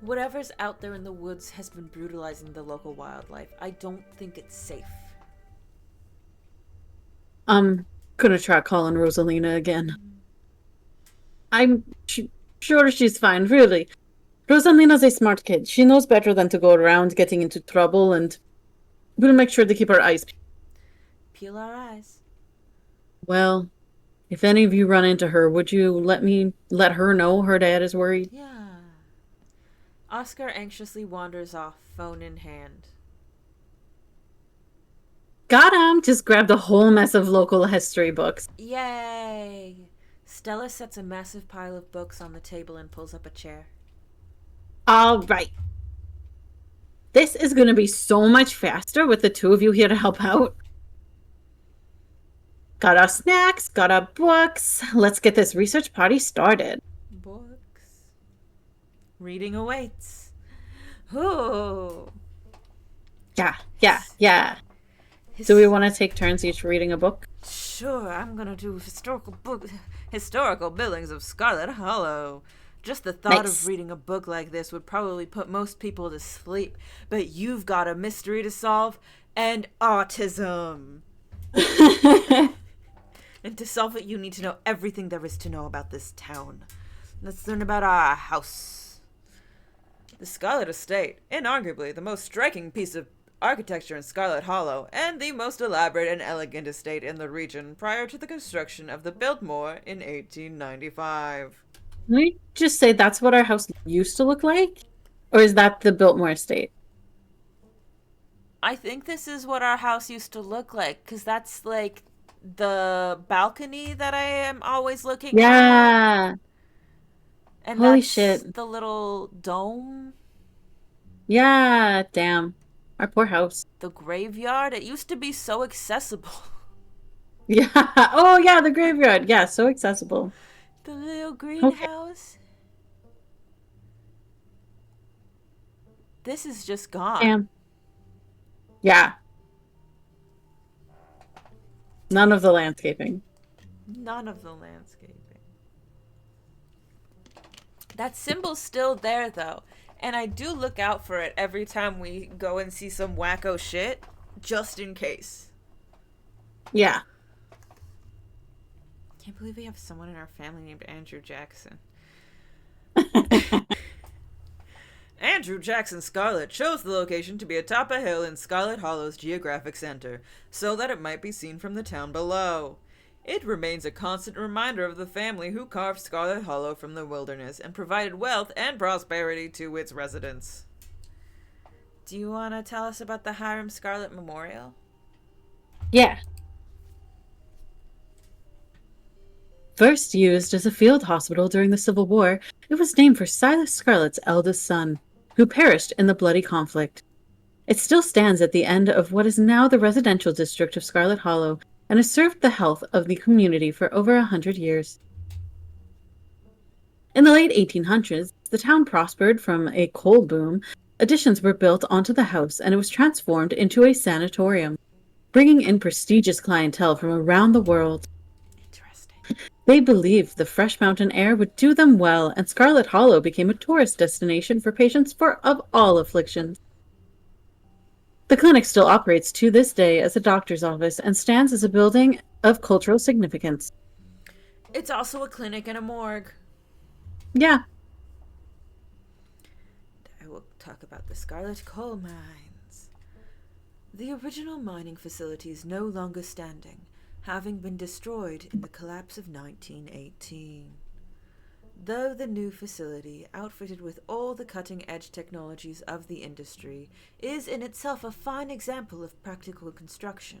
Whatever's out there in the woods has been brutalizing the local wildlife. I don't think it's safe. I'm gonna try calling Rosalina again. I'm sure she's fine, really. Rosalina's a smart kid. She knows better than to go around getting into trouble, and we'll make sure to keep our eyes peeled. Peel our eyes. Well, if any of you run into her, would you let her know her dad is worried? Yeah. Oscar anxiously wanders off, phone in hand. Got him! Just grabbed a whole mess of local history books. Yay! Stella sets a massive pile of books on the table and pulls up a chair. All right. This is going to be so much faster with the two of you here to help out. Got our snacks, got our books. Let's get this research party started. Books. Reading awaits. Ooh. Yeah. Do we want to take turns each reading a book? Sure, I'm gonna do historical buildings of Scarlet Hollow. Just the thought of reading a book like this would probably put most people to sleep, but you've got a mystery to solve and autism. And to solve it, you need to know everything there is to know about this town. Let's learn about our house. The Scarlet Estate, inarguably the most striking piece of architecture in Scarlet Hollow, and the most elaborate and elegant estate in the region prior to the construction of the Biltmore in 1895. Can we just say that's what our house used to look like? Or is that the Biltmore estate? I think this is what our house used to look like, because that's like the balcony that I am always looking at. Yeah. And Holy that's shit. the little dome. Yeah, damn. Our poor house. The graveyard. It used to be so accessible. Yeah. Oh, yeah, the graveyard. Yeah, so accessible. The little greenhouse. Okay. This is just gone. Damn. Yeah. None of the landscaping. None of the landscaping. That symbol's still there, though. And I do look out for it every time we go and see some wacko shit. just in case. Yeah. Can't believe we have someone in our family named Andrew Jackson. Andrew Jackson Scarlet chose the location to be atop a hill in Scarlet Hollow's geographic center, so that it might be seen from the town below. It remains a constant reminder of the family who carved Scarlet Hollow from the wilderness and provided wealth and prosperity to its residents. Do you want to tell us about the Hiram Scarlet Memorial? Yeah. First used as a field hospital during the Civil War, it was named for Silas Scarlet's eldest son, who perished in the bloody conflict. It still stands at the end of what is now the residential district of Scarlet Hollow and has served the health of the community for over 100 years. In the late 1800s, the town prospered from a coal boom. Additions were built onto the house and it was transformed into a sanatorium, bringing in prestigious clientele from around the world. Interesting. They believed the fresh mountain air would do them well, and Scarlet Hollow became a tourist destination for patients of all afflictions. The clinic still operates to this day as a doctor's office and stands as a building of cultural significance. It's also a clinic and a morgue. Yeah. I will talk about the Scarlet Coal Mines. The original mining facility is no longer standing, having been destroyed in the collapse of 1918. Though the new facility, outfitted with all the cutting-edge technologies of the industry, is in itself a fine example of practical construction,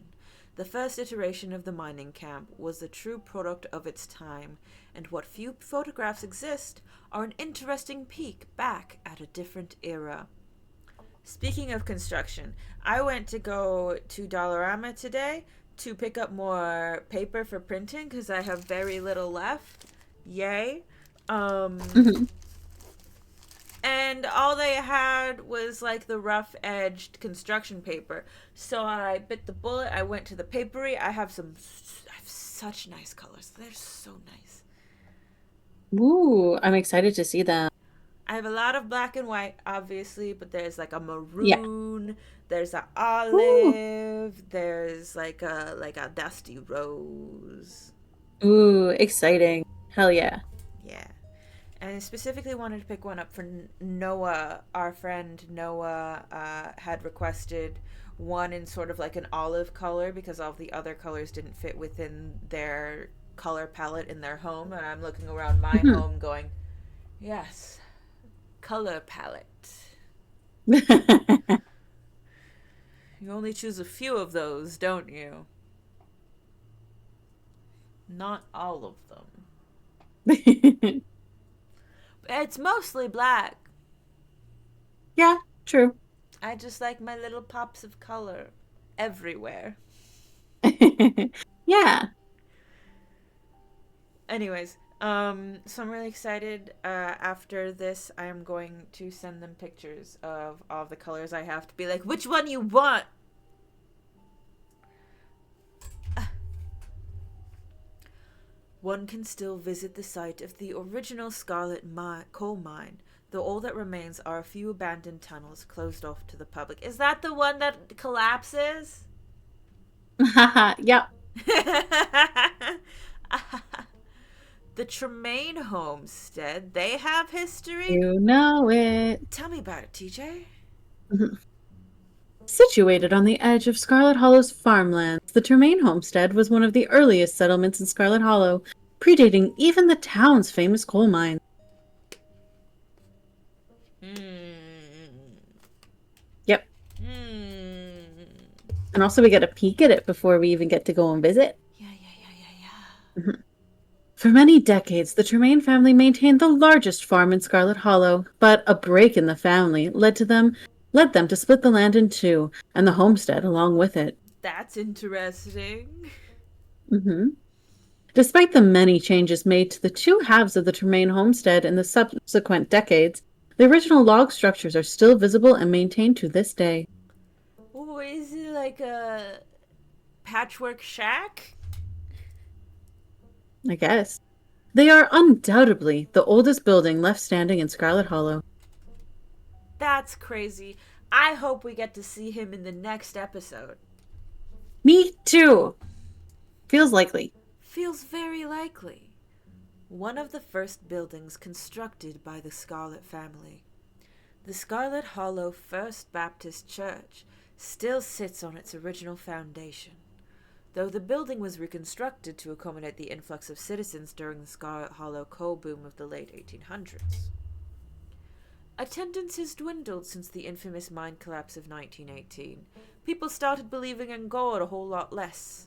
the first iteration of the mining camp was the true product of its time, and what few photographs exist are an interesting peek back at a different era. Speaking of construction, I went to go to Dollarama today to pick up more paper for printing because I have very little left. Yay. And all they had was like the rough edged construction paper. So I bit the bullet. I went to the papery. I have such nice colors. They're so nice. Ooh, I'm excited to see them. I have a lot of black and white, obviously, but there's like a Yeah. maroon, there's an Ooh. olive, there's like a dusty rose. Ooh, exciting. Hell yeah. Yeah. And I specifically wanted to pick one up for Noah. Our friend Noah had requested one in sort of like an olive color because all of the other colors didn't fit within their color palette in their home. And I'm looking around my home going, yes, color palette. You only choose a few of those, don't you? Not all of them. It's mostly black. Yeah, true. I just like my little pops of color everywhere. Yeah. Anyways, so I'm really excited. After this, I am going to send them pictures of all the colors I have to be like, which one you want? One can still visit the site of the original Scarlet coal mine, though all that remains are a few abandoned tunnels closed off to the public. Is that the one that collapses? Yep. The Tremaine homestead, they have history? You know it. Tell me about it, TJ. Situated on the edge of Scarlet Hollow's farmlands, the Tremaine homestead was one of the earliest settlements in Scarlet Hollow, predating even the town's famous coal mine. Yep. And also we get a peek at it before we even get to go and visit. Yeah. For many decades, the Tremaine family maintained the largest farm in Scarlet Hollow, but a break in the family led them to split the land in two, and the homestead along with it. That's interesting. Despite the many changes made to the two halves of the Tremaine homestead in the subsequent decades, the original log structures are still visible and maintained to this day. Oh, is it like a patchwork shack? I guess. They are undoubtedly the oldest building left standing in Scarlet Hollow. That's crazy. I hope we get to see him in the next episode. Me too. Feels likely. Feels very likely. One of the first buildings constructed by the Scarlet family. The Scarlet Hollow First Baptist Church still sits on its original foundation, though the building was reconstructed to accommodate the influx of citizens during the Scarlet Hollow coal boom of the late 1800s. Attendance has dwindled since the infamous mine collapse of 1918. People started believing in God a whole lot less.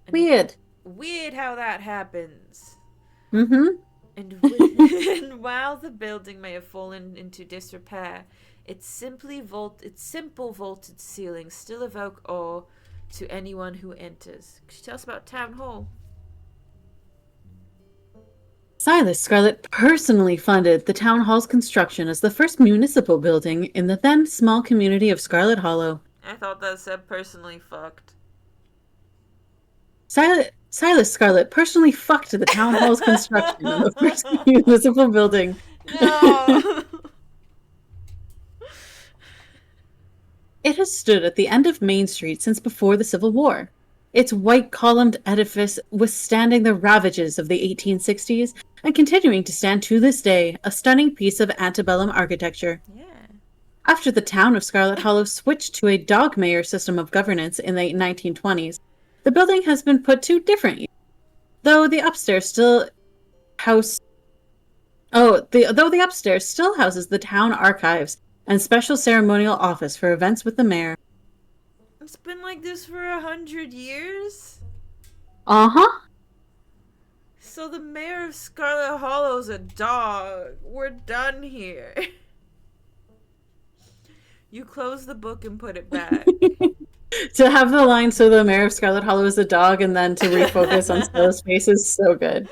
And Weird. weird how that happens. Mm-hmm. And while the building may have fallen into disrepair, its simple vaulted ceilings still evoke awe to anyone who enters. Could you tell us about Town Hall? Silas Scarlett personally funded the town hall's construction as the first municipal building in the then small community of Scarlet Hollow. I thought that said personally fucked. Silas Scarlett personally fucked the town hall's construction of the first municipal building. No. It has stood at the end of Main Street since before the Civil War. Its white columned edifice withstanding the ravages of the 1860s and continuing to stand to this day, a stunning piece of antebellum architecture. Yeah. After the town of Scarlet Hollow switched to a dog mayor system of governance in the 1920s, the building has been put to different use. Though the upstairs still houses the town archives and special ceremonial office for events with the mayor. It's been like this for 100 years? Uh-huh. So the mayor of Scarlet Hollow's a dog. We're done here. You close the book and put it back. To have the line, so the mayor of Scarlet Hollow is a dog, and then to refocus on Stella's face is so good.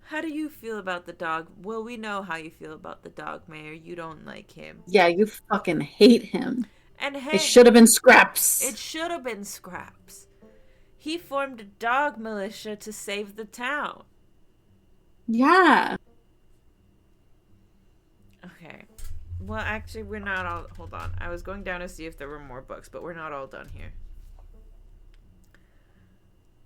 How do you feel about the dog? Well, we know how you feel about the dog, Mayor. You don't like him. Yeah, you fucking hate him. And hey, It should have been Scraps. it should have been Scraps. He formed a dog militia to save the town. Yeah. Okay. Well, actually, we're not all... Hold on. I was going down to see if there were more books, but we're not all done here.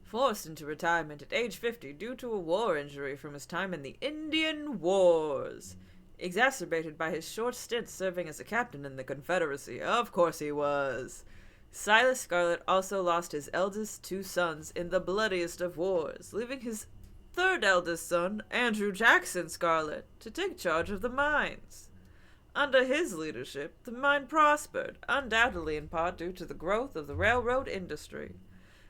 Forced into retirement at age 50 due to a war injury from his time in the Indian Wars. Exacerbated by his short stint serving as a captain in the Confederacy. Of course he was. Silas Scarlett also lost his eldest two sons in the bloodiest of wars, leaving his third eldest son, Andrew Jackson Scarlett, to take charge of the mines. Under his leadership, the mine prospered, undoubtedly in part due to the growth of the railroad industry.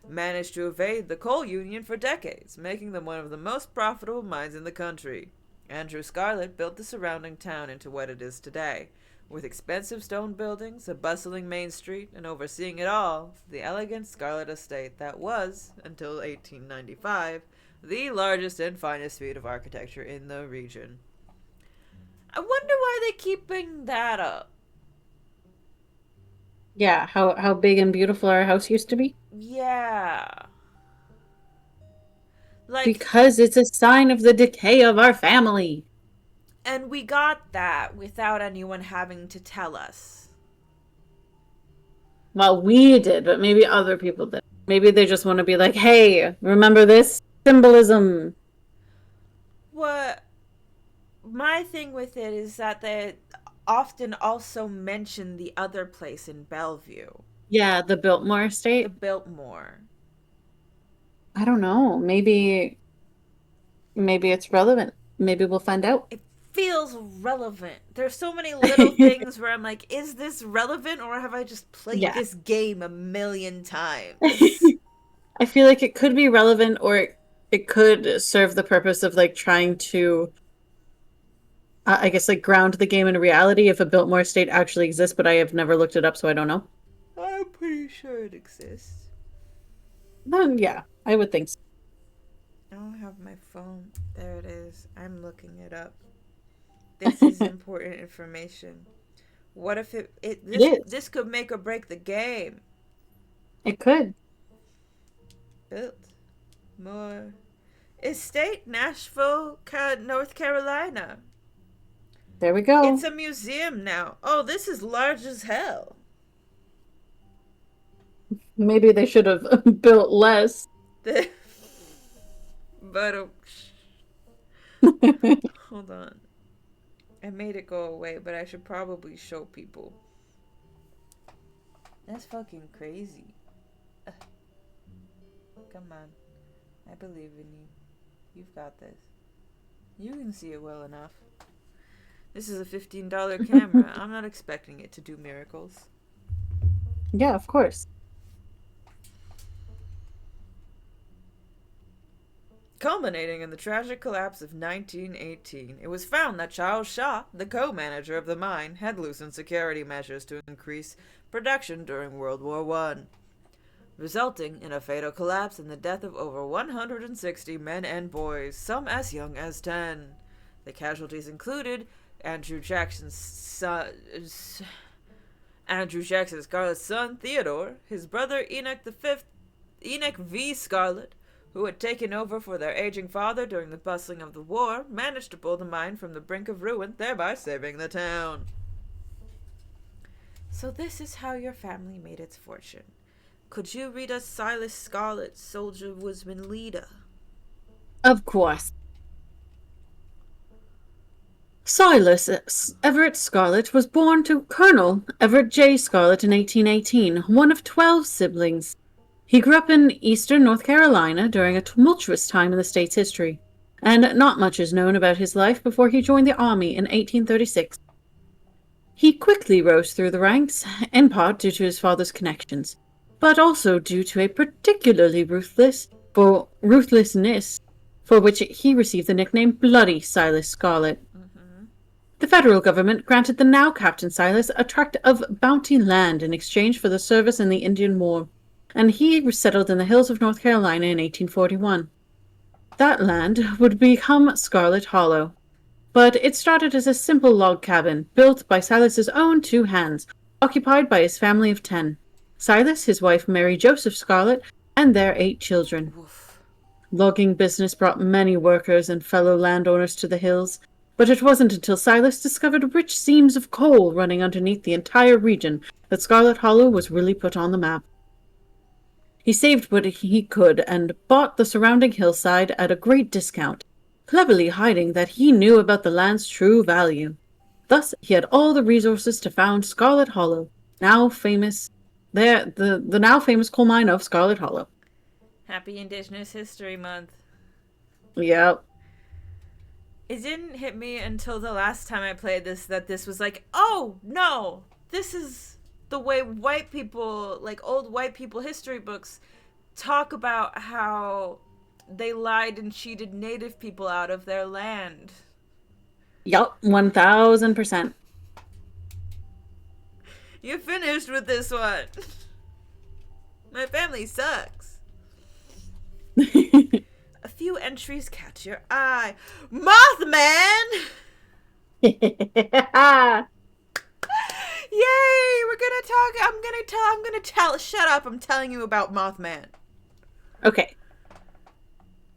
Managed to evade the coal union for decades, making them one of the most profitable mines in the country. Andrew Scarlett built the surrounding town into what it is today, with expensive stone buildings, a bustling main street, and overseeing it all, the elegant Scarlett estate that was, until 1895, the largest and finest feat of architecture in the region. I wonder why they keep bringing that up. Yeah, how big and beautiful our house used to be? Yeah. Like, Because it's a sign of the decay of our family. and we got that without anyone having to tell us. Well, we did, but maybe other people did. Maybe they just want to be like, hey, remember this? Symbolism. What my thing with it is that they often also mention the other place in Bellevue, Yeah, the Biltmore the estate. Biltmore. I don't know. Maybe it's relevant. Maybe we'll find out. It feels relevant. There's so many little things where I'm like, is this relevant or have I just played Yeah. this game a million times? I feel like it could be relevant or it could serve the purpose of like trying to I guess like ground the game in reality if a Biltmore estate actually exists, but I have never looked it up, so I don't know. I'm pretty sure it exists. Then yeah, I would think so. I don't have my phone. There it is. I'm looking it up. This is important information. What if this could make or break the game? It could. Built more estate, Nashville, North Carolina. There we It's go. a museum now. Oh, this is large as hell. Maybe they should have built less. But hold on. I made it go away, but I should probably show people. That's fucking crazy. Come on. I believe in you. You've got this. You can see it well enough. This is a $15 camera. I'm not expecting it to do miracles. Yeah, of course. Culminating in the tragic collapse of 1918, it was found that Charles Shaw, the co-manager of the mine, had loosened security measures to increase production during World War I, resulting in a fatal collapse and the death of over 160 men and boys, some as young as 10. The casualties included Andrew Jackson's Scarlet's son, Theodore, his brother Enoch V. Scarlet, who had taken over for their aging father during the bustling of the war, managed to pull the mine from the brink of ruin, thereby saving the town. So this is how your family made its fortune. Could you read us Silas Scarlet, soldier woodsman leader? Of course. Silas Everett Scarlet was born to Colonel Everett J. Scarlet in 1818, one of 12 siblings. He grew up in eastern North Carolina during a tumultuous time in the state's history, and not much is known about his life before he joined the army in 1836. He quickly rose through the ranks, in part due to his father's connections, but also due to a particularly ruthlessness for which he received the nickname Bloody Silas Scarlet. The federal government granted the now Captain Silas a tract of bounty land in exchange for the service in the Indian War, and he was settled in the hills of North Carolina in 1841. That land would become Scarlet Hollow, but it started as a simple log cabin built by Silas's own 2 hands, occupied by his family of 10. Silas, his wife Mary Joseph Scarlet, and their 8 children. Oof. Logging business brought many workers and fellow landowners to the hills, but it wasn't until Silas discovered rich seams of coal running underneath the entire region that Scarlet Hollow was really put on the map. He saved what he could and bought the surrounding hillside at a great discount, cleverly hiding that he knew about the land's true value. Thus, he had all the resources to found Scarlet Hollow, now famous, the now famous coal mine of Scarlet Hollow. Happy Indigenous History Month. Yep. It didn't hit me until the last time I played this that this was like, oh no, this is the way white people, like old white people history books, talk about how they lied and cheated native people out of their land. Yup, 1000%. You finished with this one. My family sucks. A few entries catch your eye. Mothman! Yay! We're gonna talk. I'm gonna tell. Shut up! I'm telling you about Mothman. Okay.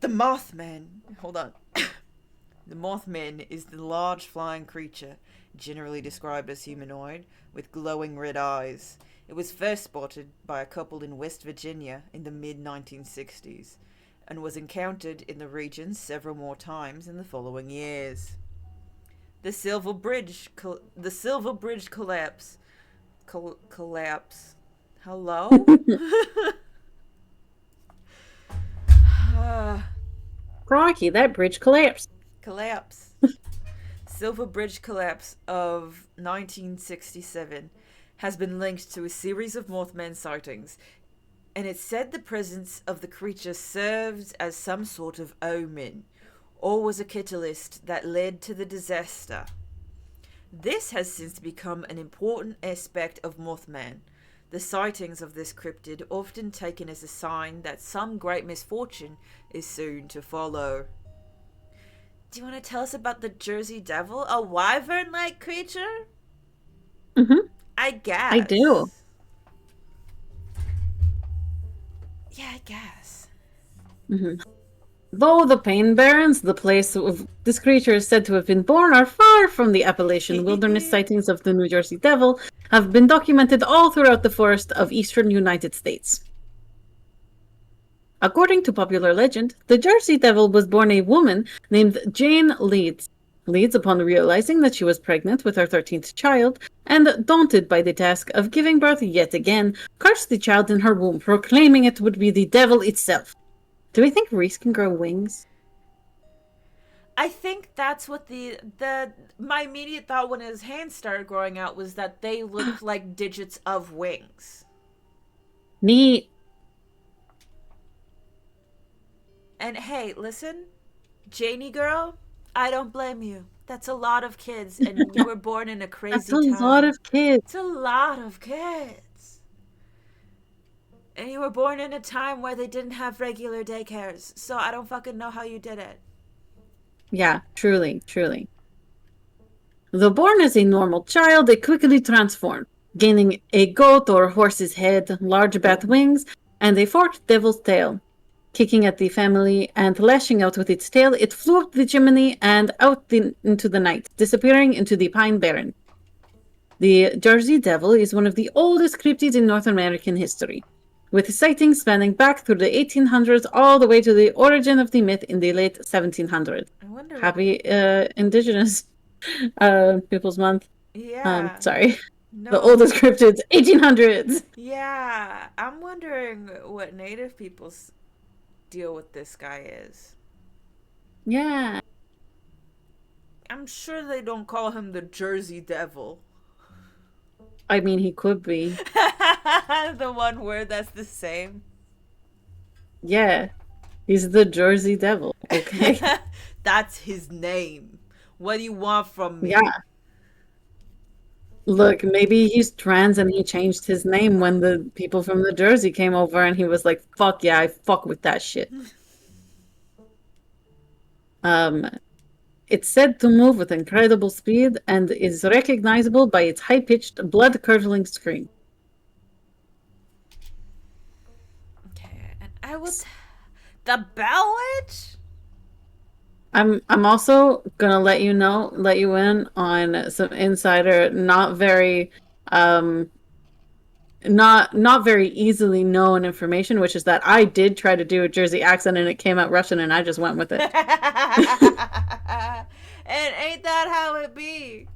The Mothman. Hold on. The Mothman is the large flying creature, generally described as humanoid, with glowing red eyes. It was first spotted by a couple in West Virginia in the mid-1960s, and was encountered in the region several more times in the following years. The Silver Bridge collapse. Collapse. Hello? Crikey, that bridge collapsed. Collapse. Silver Bridge collapse of 1967 has been linked to a series of Mothman sightings, and it's said the presence of the creature served as some sort of omen, or was a catalyst that led to the disaster. This has since become an important aspect of Mothman, the sightings of this cryptid often taken as a sign that some great misfortune is soon to follow. Do you want to tell us about the Jersey Devil, a wyvern-like creature? Mm-hmm. I guess. I do. Yeah, I guess. Mm-hmm. Though the Pain Barrens, the place of this creature is said to have been born, are far from the Appalachian wilderness, sightings of the New Jersey Devil have been documented all throughout the forest of eastern United States. According to popular legend, the Jersey Devil was born a woman named Jane Leeds. Leeds, upon realizing that she was pregnant with her 13th child, and daunted by the task of giving birth yet again, cursed the child in her womb, proclaiming it would be the devil itself. Do we think Reese can grow wings? I think that's what my immediate thought when his hands started growing out was that they looked like digits of wings. Neat. And hey, listen, Janie girl, I don't blame you. That's a lot of kids, and you were born in a That's crazy a lot time. of kids. It's a lot of kids. And you were born in a time where they didn't have regular daycares, so I don't fucking know how you did it. Yeah, truly, truly. Though born as a normal child, it quickly transformed, gaining a goat or horse's head, large bat wings, and a forked devil's tail. Kicking at the family and lashing out with its tail, it flew up the chimney and into the night, disappearing into the Pine Barren. The Jersey Devil is one of the oldest cryptids in North American history, with sightings spanning back through the 1800s all the way to the origin of the myth in the late 1700s. I wonder. Happy Indigenous Peoples Month. Yeah. Sorry. No. The oldest cryptids, 1800s. Yeah. I'm wondering what native people's deal with this guy is. Yeah. I'm sure they don't call him the Jersey Devil. I mean, he could be. The one word that's the same. Yeah. He's the Jersey Devil. Okay. That's his name. What do you want from me? Yeah. Look, maybe he's trans and he changed his name when the people from the Jersey came over and he was like, fuck yeah, I fuck with that shit. It's said to move with incredible speed and is recognizable by its high-pitched, blood-curdling scream. Okay, and I was the Bell Witch. I'm also gonna let you in on some insider, not very not very easily known information, which is that I did try to do a Jersey accent and it came out Russian and I just went with it. And ain't that how it be?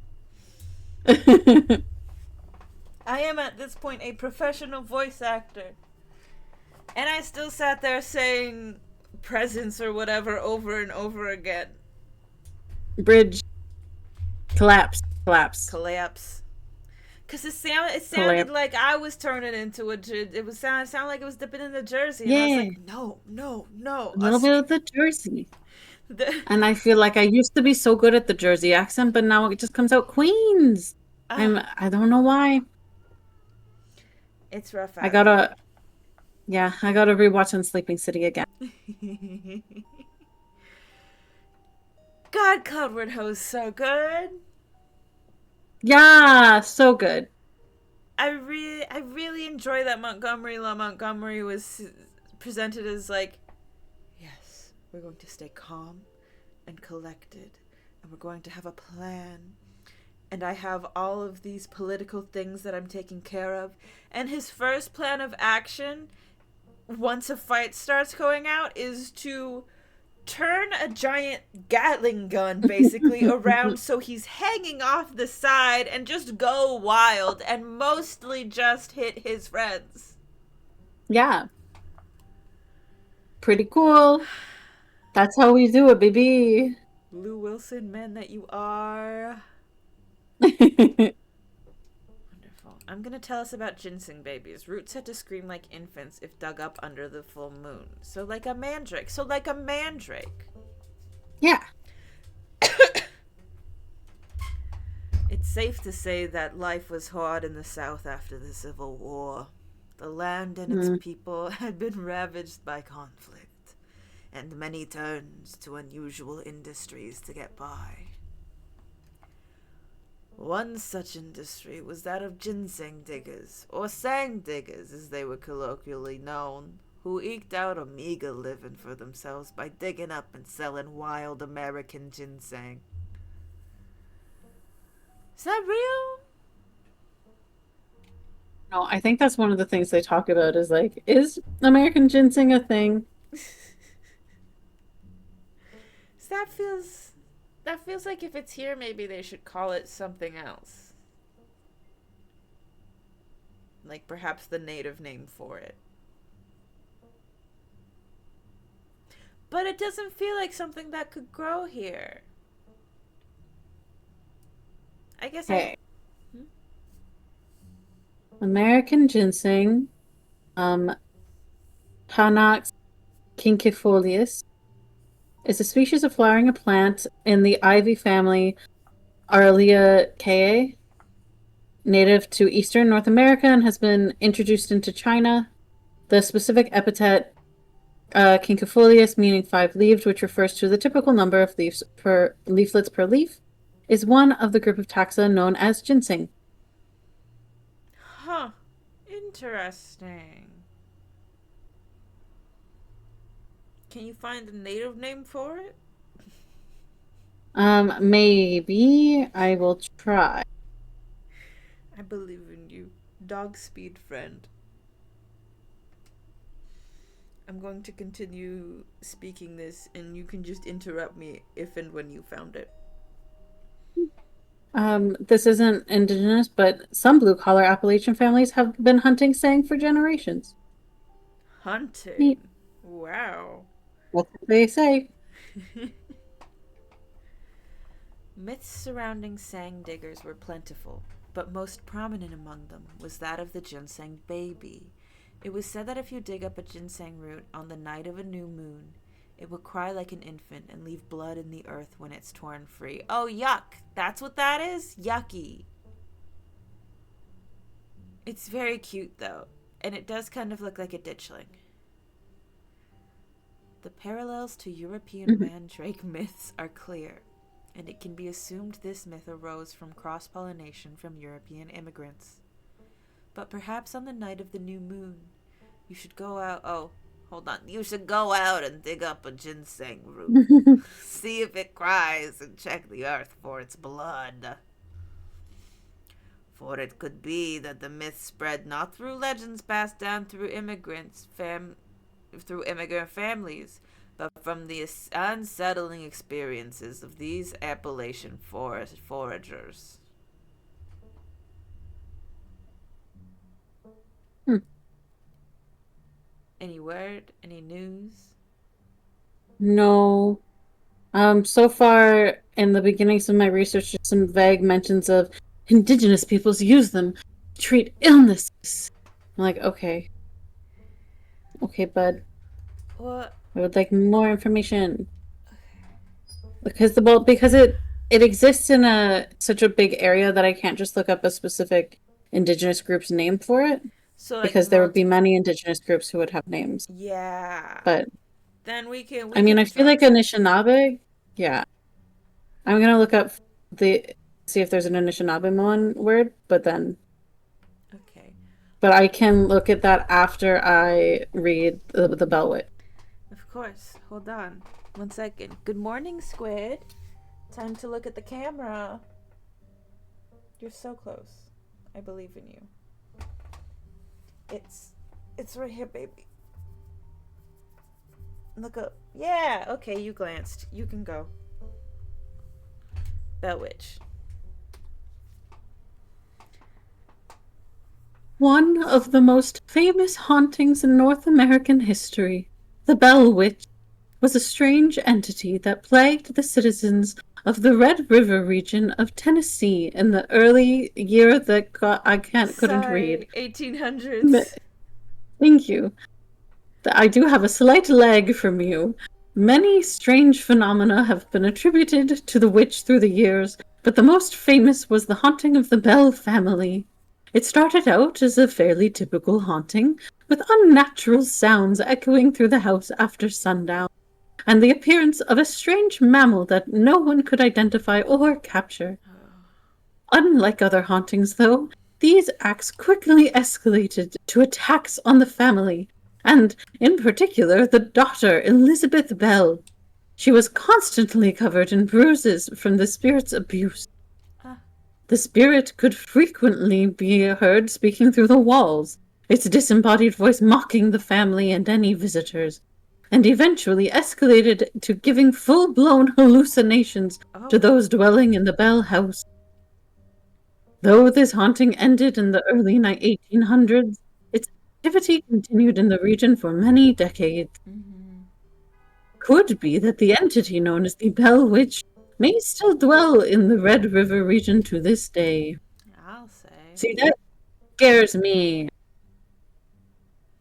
I am at this point a professional voice actor. And I still sat there saying presence or whatever over and over again. Bridge. Collapse. Collapse. Because it sounded like I was turning into it sounded like it was dipping into Jersey. And I was like, no. A little bit of the Jersey. And I feel like I used to be so good at the Jersey accent, but now it just comes out Queens. I don't know why. It's rough. I gotta rewatch on Sleeping City again. God, Cloudward Ho's so good. Yeah, so good. I really enjoy that Montgomery was presented as like, yes, we're going to stay calm and collected, and we're going to have a plan. And I have all of these political things that I'm taking care of. And his first plan of action, once a fight starts going out, is to turn a giant Gatling gun basically around so he's hanging off the side and just go wild and mostly just hit his friends. Yeah. Pretty cool. That's how we do it, baby. Lou Wilson, man that you are. Wonderful. I'm gonna tell us about ginseng babies. Roots had to scream like infants if dug up under the full moon. So like a mandrake. Yeah. It's safe to say that life was hard in the South after the Civil War. The land and its people had been ravaged by conflict, and many turned to unusual industries to get by. One such industry was that of ginseng diggers, or sand diggers as they were colloquially known. who eked out a meager living for themselves by digging up and selling wild American ginseng. Is that real? No, I think that's one of the things they talk about is like, is American ginseng a thing? That feels like if it's here, maybe they should call it something else. Like perhaps the native name for it. But it doesn't feel like something that could grow here. I guess Hey, American ginseng, um, Panax quinquefolius, is a species of flowering plant in the ivy family Araliaceae, native to eastern North America and has been introduced into China. The specific epithet quinquefolius, meaning five-leaved, which refers to the typical number of leaflets per leaf, is one of the group of taxa known as ginseng. Huh. Interesting. Can you find a native name for it? Maybe I will try. I believe in you. Dog speed friend. I'm going to continue speaking this, and you can just interrupt me if and when you found it. This isn't indigenous, but some blue-collar Appalachian families have been hunting sang for generations. Hunting? Neat. Wow. That's what they say. Myths surrounding sang diggers were plentiful, but most prominent among them was that of the ginseng baby. It was said that if you dig up a ginseng root on the night of a new moon, it will cry like an infant and leave blood in the earth when it's torn free. Oh, yuck! That's what that is? Yucky. It's very cute, though, and it does kind of look like a ditchling. The parallels to European mandrake myths are clear, and it can be assumed this myth arose from cross-pollination from European immigrants. But perhaps on the night of the new moon, you should go out... Oh, hold on. You should go out and dig up a ginseng root. See if it cries and check the earth for its blood. For it could be that the myth spread not through legends passed down through immigrant families, but from the unsettling experiences of these Appalachian foragers. Any word? Any news? No. So far in the beginnings of my research, just some vague mentions of indigenous peoples use them to treat illnesses. I'm like, okay. Okay, bud. What? I would like more information. Because it exists in such a big area that I can't just look up a specific indigenous group's name for it. So like Because there would be many indigenous groups who would have names. Yeah. But then we can. I feel like Anishinaabe. Yeah, I'm gonna look up see if there's an Anishinaabe one word, but then. Okay. But I can look at that after I read the Bellwit. Of course. Hold on. 1 second. Good morning, Squid. Time to look at the camera. You're so close. I believe in you. It's right here, baby. Look up. Yeah, okay, you glanced. You can go. Bellwitch. One of the most famous hauntings in North American history, the Bell Witch, was a strange entity that plagued the citizens of the Red River region of Tennessee in the early year that couldn't read. 1800s. Thank you. I do have a slight lag from you. Many strange phenomena have been attributed to the witch through the years, but the most famous was the haunting of the Bell family. It started out as a fairly typical haunting, with unnatural sounds echoing through the house after sundown, and the appearance of a strange mammal that no one could identify or capture. Unlike other hauntings, though, these acts quickly escalated to attacks on the family, and in particular the daughter, Elizabeth Bell. She was constantly covered in bruises from the spirit's abuse. Uh, The spirit could frequently be heard speaking through the walls, its disembodied voice mocking the family and any visitors, and eventually escalated to giving full-blown hallucinations to oh. those dwelling in the Bell house. Though this haunting ended in the early 1800s, its activity continued in the region for many decades. Mm-hmm. Could be that the entity known as the Bell Witch may still dwell in the Red River region to this day. I'll say. See, that scares me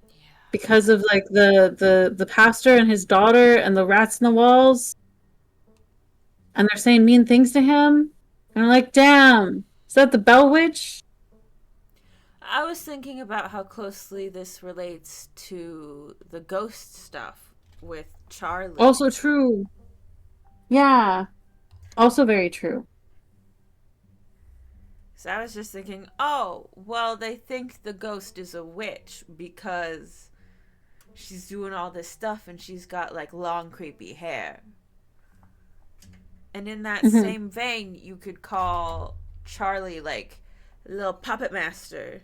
Yeah. because of like the pastor and his daughter and the rats in the walls, and they're saying mean things to him, and I'm like, damn, is that the Bell Witch? I was thinking about how closely this relates to the ghost stuff with Charlie. Also true. Yeah, also very true. So I was just thinking, oh, well, they think the ghost is a witch because she's doing all this stuff and she's got like long, creepy hair. And in that Hmm. same vein, you could call Charlie like little puppet master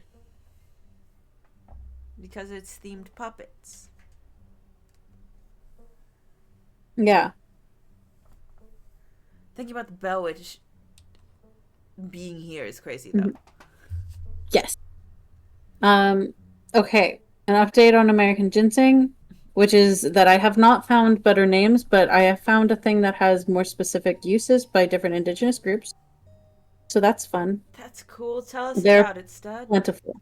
because it's themed puppets. Yeah. Thinking about the Bell Witch being here is crazy though. Mhm. Yes. Um, okay. An update on American ginseng, which is that I have not found better names, but I have found a thing that has more specific uses by different indigenous groups. So that's fun. That's cool. Tell us They're about it, stud. plentiful.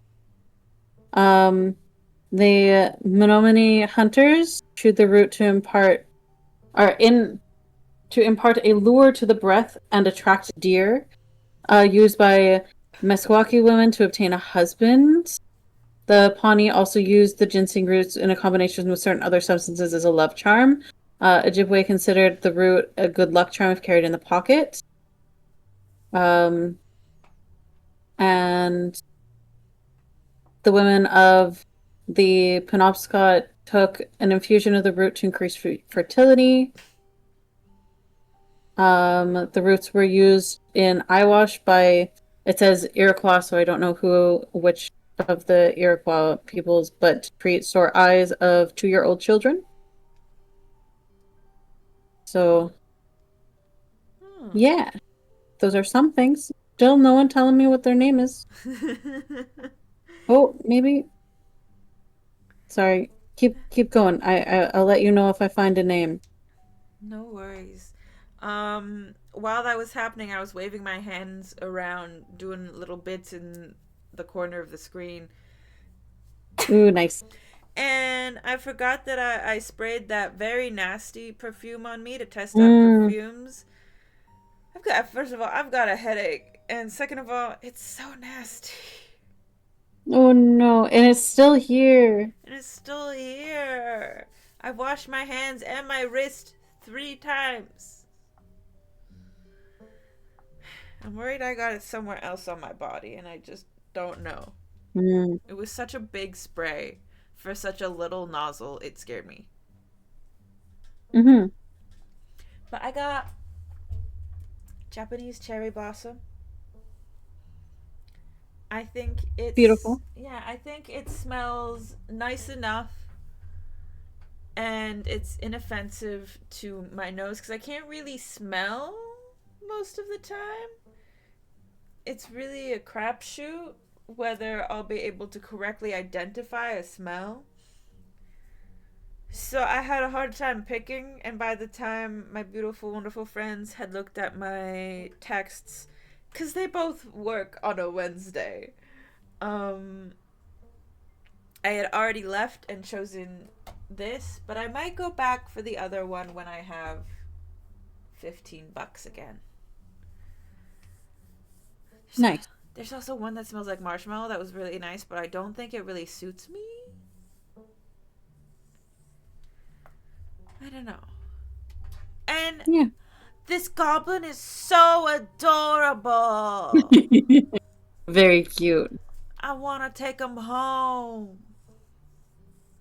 Um, the Menominee hunters chewed the root to impart a lure to the breath and attract deer. Used by Meskwaki women to obtain a husband. The Pawnee also used the ginseng roots in a combination with certain other substances as a love charm. Ojibwe considered the root a good luck charm if carried in the pocket. And the women of the Penobscot took an infusion of the root to increase fertility. The roots were used in eyewash by, it says Iroquois, so I don't know which of the Iroquois peoples, but to treat sore eyes of 2-year-old children. So, Hmm. yeah, those are some things. Still no one telling me what their name is. Oh, maybe. Sorry. Keep going. I'll let you know if I find a name. No worries. While that was happening, I was waving my hands around, doing little bits in the corner of the screen. Ooh, nice. And I forgot that I sprayed that very nasty perfume on me to test out Mm. perfumes. First of all, I've got a headache. And second of all, it's so nasty. Oh no, and it's still here. And it's still here. I washed my hands and my wrist 3 times. I'm worried I got it somewhere else on my body and I just don't know. Mm. It was such a big spray for such a little nozzle, it scared me. Mm-hmm. But I got Japanese cherry blossom. I think Beautiful. I think it smells nice enough and it's inoffensive to my nose because I can't really smell most of the time. It's really a crapshoot whether I'll be able to correctly identify a smell. So I had a hard time picking, and by the time my beautiful, wonderful friends had looked at my texts, because they both work on a Wednesday, I had already left and chosen this, but I might go back for the other one when I have $15 again. Nice. There's also one that smells like marshmallow that was really nice, but I don't think it really suits me. I don't know. And Yeah. this goblin is so adorable. Very cute. I want to take him home.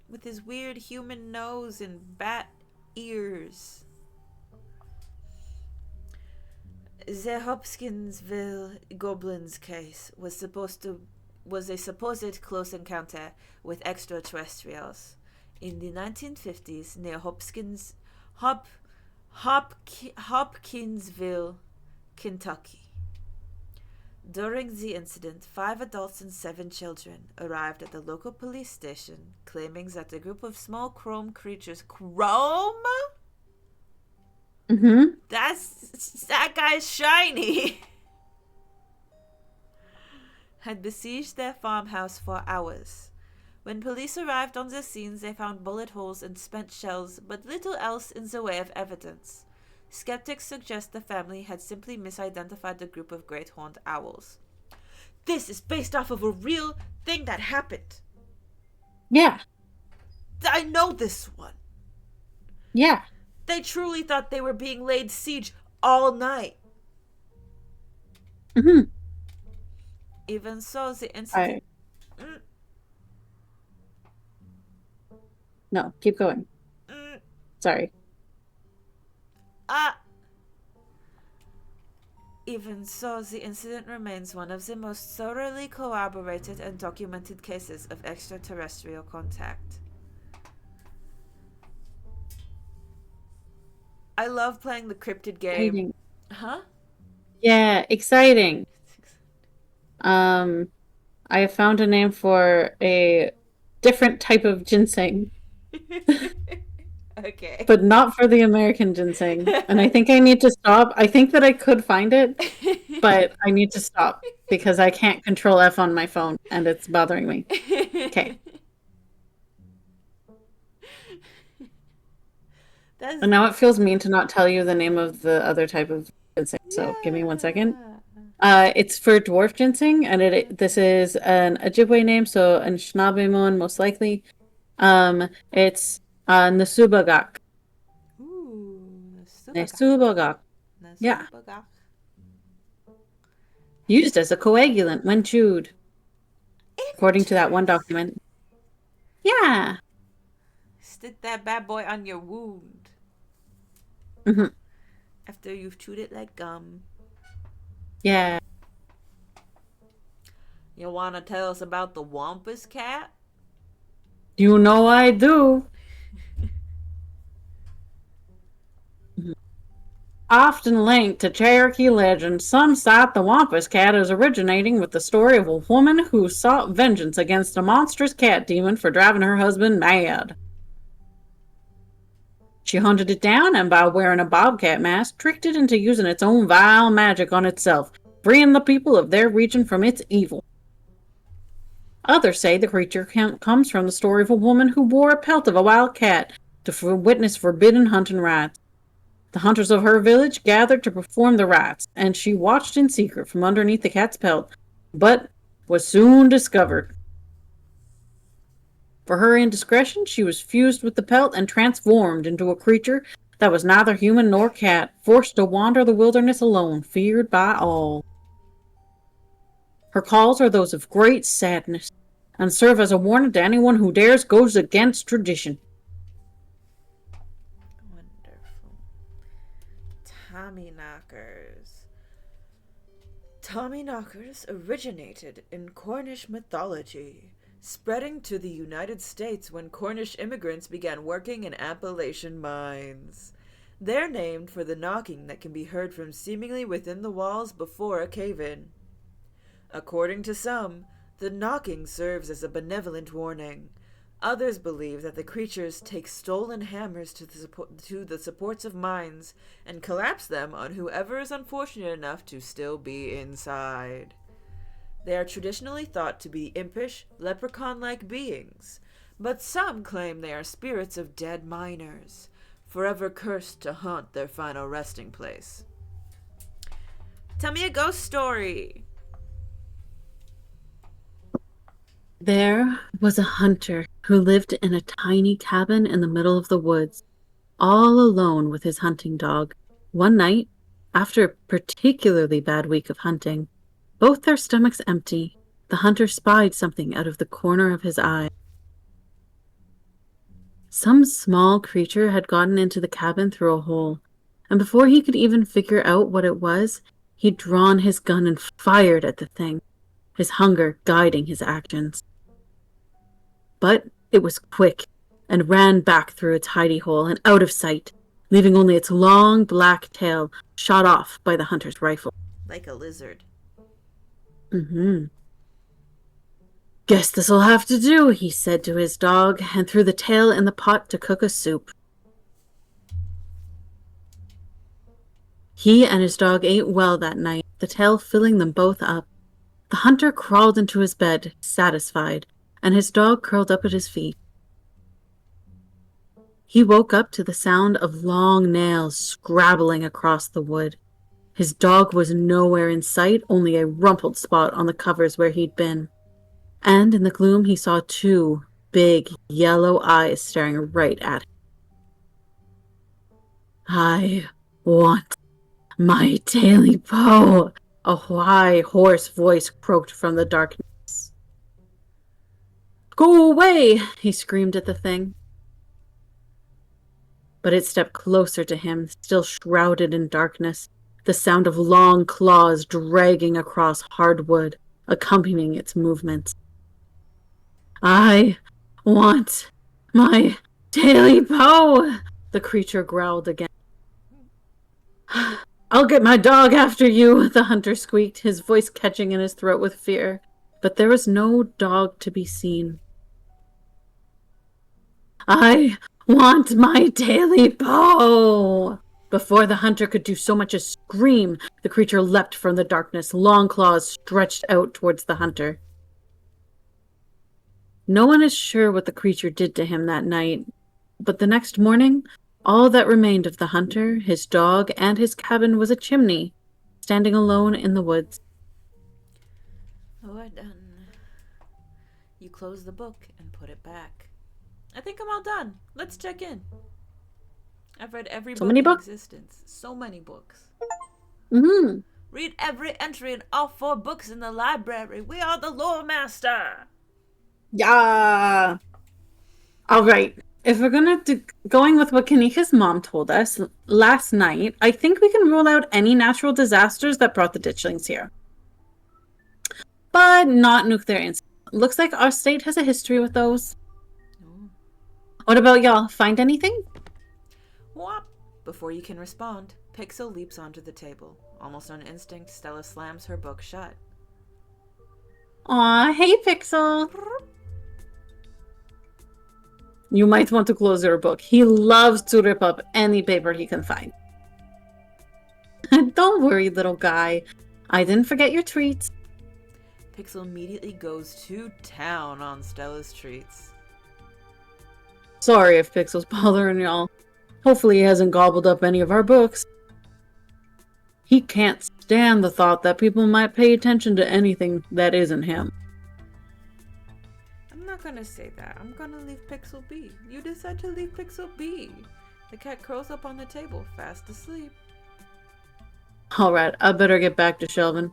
with his weird human nose and bat ears. The Hopkinsville Goblins case was a supposed close encounter with extraterrestrials in the 1950s near Hopkinsville, Kentucky. During the incident, 5 adults and 7 children arrived at the local police station, claiming that a group of small chrome creatures. Chrome? Mm-hmm. That guy's shiny. Had besieged their farmhouse for hours. When police arrived on the scene, they found bullet holes and spent shells, but little else in the way of evidence. Skeptics suggest the family had simply misidentified the group of great horned owls. This is based off of a real thing that happened. Yeah. I know this one. Yeah. They truly thought they were being laid siege all night. Mm-hmm. Even so, the incident... No, keep going. Sorry. Even so, the incident remains one of the most thoroughly corroborated and documented cases of extraterrestrial contact. I love playing the cryptid game. Exciting. Huh? Yeah, exciting. I have found a name for a different type of ginseng. Okay. But not for the American ginseng. And I think I need to stop. I think that I could find it, but I need to stop because I can't control F on my phone and it's bothering me. Okay. And now it feels mean to not tell you the name of the other type of ginseng. So give me 1 second. It's for dwarf ginseng, and this is an Ojibwe name, so Anishinaabemon most likely. It's Nasubagak. Ooh, Nasubagak. Yeah. Used as a coagulant when chewed. According to that one document. Yeah. Stick that bad boy on your wound. Mm-hmm. After you've chewed it like gum. Yeah. You want to tell us about the Wampus cat? You know I do. Often linked to Cherokee legend, some cite the Wampus cat as originating with the story of a woman who sought vengeance against a monstrous cat demon for driving her husband mad. She hunted it down and, by wearing a bobcat mask, tricked it into using its own vile magic on itself, freeing the people of their region from its evil. Others say the creature comes from the story of a woman who wore a pelt of a wild cat to witness forbidden hunting rites. The hunters of her village gathered to perform the rites, and she watched in secret from underneath the cat's pelt, but was soon discovered. For her indiscretion, she was fused with the pelt and transformed into a creature that was neither human nor cat, forced to wander the wilderness alone, feared by all. Her calls are those of great sadness, and serve as a warning to anyone who dares goes against tradition. Wonderful. Tommyknockers. Tommyknockers originated in Cornish mythology, spreading to the United States when Cornish immigrants began working in Appalachian mines. They're named for the knocking that can be heard from seemingly within the walls before a cave-in. According to some, the knocking serves as a benevolent warning. Others believe that the creatures take stolen hammers to the supports of mines and collapse them on whoever is unfortunate enough to still be inside. They are traditionally thought to be impish, leprechaun-like beings, but some claim they are spirits of dead miners, forever cursed to haunt their final resting place. Tell me a ghost story! There was a hunter who lived in a tiny cabin in the middle of the woods, all alone with his hunting dog. One night, after a particularly bad week of hunting, both their stomachs empty, the hunter spied something out of the corner of his eye. Some small creature had gotten into the cabin through a hole, and before he could even figure out what it was, he'd drawn his gun and fired at the thing, his hunger guiding his actions. But it was quick and ran back through its hidey hole and out of sight, leaving only its long black tail shot off by the hunter's rifle. Like a lizard. Mm-hmm. Guess this'll have to do, he said to his dog, and threw the tail in the pot to cook a soup. He and his dog ate well that night, the tail filling them both up. The hunter crawled into his bed, satisfied, and his dog curled up at his feet. He woke up to the sound of long nails scrabbling across the wood. His dog was nowhere in sight, only a rumpled spot on the covers where he'd been. And in the gloom he saw two big yellow eyes staring right at him. I want my daily Poe, a high, hoarse voice croaked from the darkness. Go away, he screamed at the thing. But it stepped closer to him, still shrouded in darkness, the sound of long claws dragging across hard wood, accompanying its movements. I want my daily Poe, the creature growled again. I'll get my dog after you, the hunter squeaked, his voice catching in his throat with fear. But there was no dog to be seen. I want my daily Poe! Before the hunter could do so much as scream, the creature leapt from the darkness, long claws stretched out towards the hunter. No one is sure what the creature did to him that night, but the next morning, all that remained of the hunter, his dog, and his cabin was a chimney, standing alone in the woods. All done. You close the book and put it back. I think I'm all done. Let's check in. I've read every book in existence. So many books. Mm-hmm. Read every entry in all 4 books in the library. We are the lore master. Yeah. All right. If we're going with what Kanika's mom told us last night, I think we can rule out any natural disasters that brought the ditchlings here. But not nuclear incidents. Looks like our state has a history with those. Oh. What about y'all? Find anything? Whop! Before you can respond, Pixel leaps onto the table. Almost on instinct, Stella slams her book shut. Aw, hey Pixel. You might want to close your book. He loves to rip up any paper he can find. Don't worry, little guy. I didn't forget your treats. Pixel immediately goes to town on Stella's treats. Sorry if Pixel's bothering y'all. Hopefully he hasn't gobbled up any of our books. He can't stand the thought that people might pay attention to anything that isn't him. I'm not gonna say that. I'm gonna leave Pixel be. You decide to leave Pixel be. The cat curls up on the table, fast asleep. Alright, I better get back to shelving.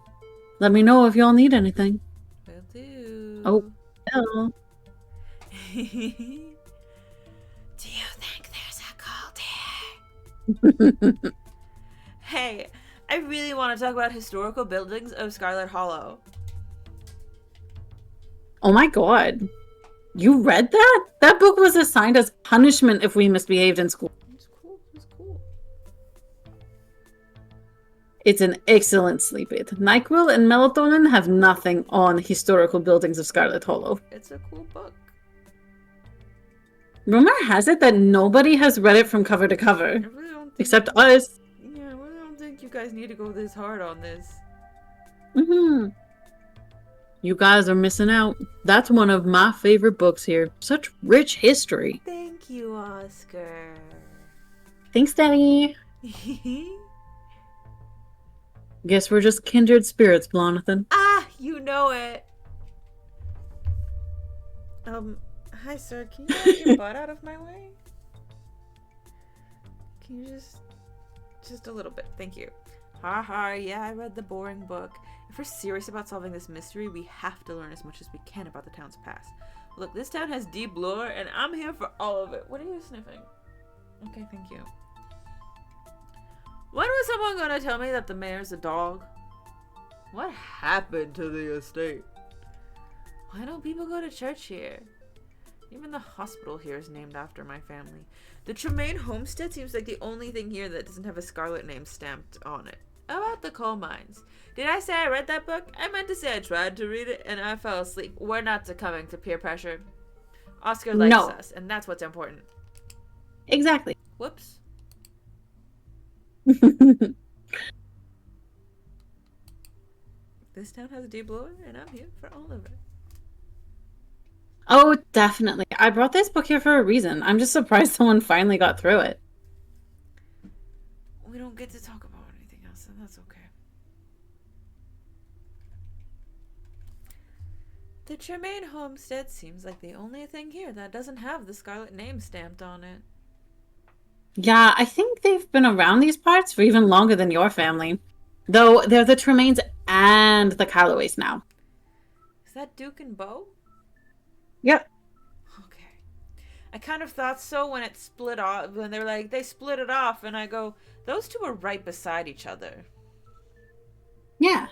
Let me know if y'all need anything. Will do. Oh, hello. Do you think there's a cold here? Hey, I really want to talk about historical buildings of Scarlet Hollow. Oh my god. You read that? That book was assigned as punishment if we misbehaved in school. It's cool. It's cool. It's an excellent sleep aid. NyQuil and melatonin have nothing on historical buildings of Scarlet Hollow. It's a cool book. Rumor has it that nobody has read it from cover to cover. I really don't think Except us. Yeah, I really don't think you guys need to go this hard on this. Mm-hmm. You guys are missing out. That's one of my favorite books here. Such rich history. Thank you, Oscar. Thanks, Daddy. Guess we're just kindred spirits, Blonathan. Ah, you know it. Hi, sir. Can you get your butt out of my way? Can you just a little bit? Thank you. Ha ha, yeah, I read the boring book. If we're serious about solving this mystery, we have to learn as much as we can about the town's past. Look, this town has deep lore, and I'm here for all of it. What are you sniffing? Okay, thank you. When was someone gonna tell me that the mayor's a dog? What happened to the estate? Why don't people go to church here? Even the hospital here is named after my family. The Tremaine homestead seems like the only thing here that doesn't have a Scarlet name stamped on it. How about the coal mines? Did I say I read that book? I meant to say I tried to read it and I fell asleep. We're not succumbing to peer pressure. Oscar likes us, and that's what's important. Exactly. Whoops. This town has a deep lore, and I'm here for all of it. Oh, definitely. I brought this book here for a reason. I'm just surprised someone finally got through it. We don't get to talk about anything else, and that's okay. The Tremaine homestead seems like the only thing here that doesn't have the Scarlet name stamped on it. Yeah, I think they've been around these parts for even longer than your family. Though they're the Tremaines and the Calloways now. Is that Duke and Beau? Yep. Okay. I kind of thought so when it split off, when they're like, they split it off, and I go, those two are right beside each other. Yeah.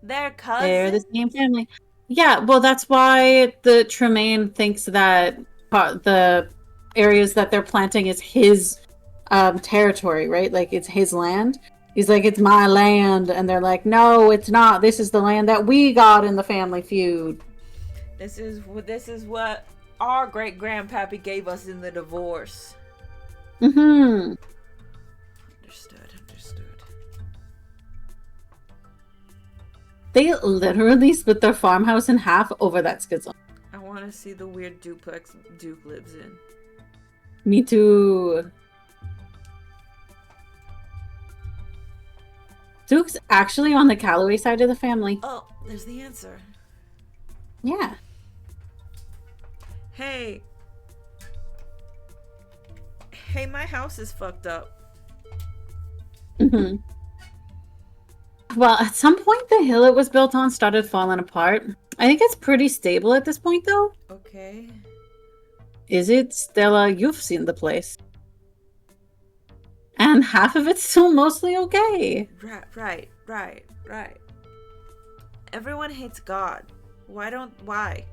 They're cousins? They're the same family. Yeah, well, that's why the Tremaine thinks that the areas that they're planting is his territory, right? Like, it's his land. He's like, it's my land. And they're like, no, it's not. This is the land that we got in the family feud. This is what our great-grandpappy gave us in the divorce. Mm-hmm. Understood. They literally split their farmhouse in half over that schism. I want to see the weird duplex Duke lives in. Me too. Duke's actually on the Calloway side of the family. Oh, there's the answer. Yeah. Hey, my house is fucked up. Mm-hmm. Well, at some point, the hill it was built on started falling apart. I think it's pretty stable at this point, though. Okay. Is it, Stella? You've seen the place. And half of it's still mostly okay. Right. Everyone hates God. Why?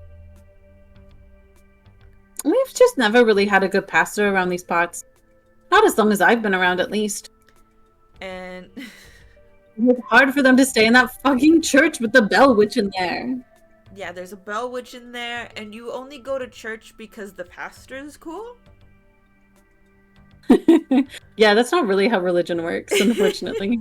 We've just never really had a good pastor around these parts. Not as long as I've been around, at least. And It's hard for them to stay in that fucking church with the bell witch in there. yeah, there's a bell witch in there, and you only go to church because the pastor is cool? Yeah, that's not really how religion works, unfortunately.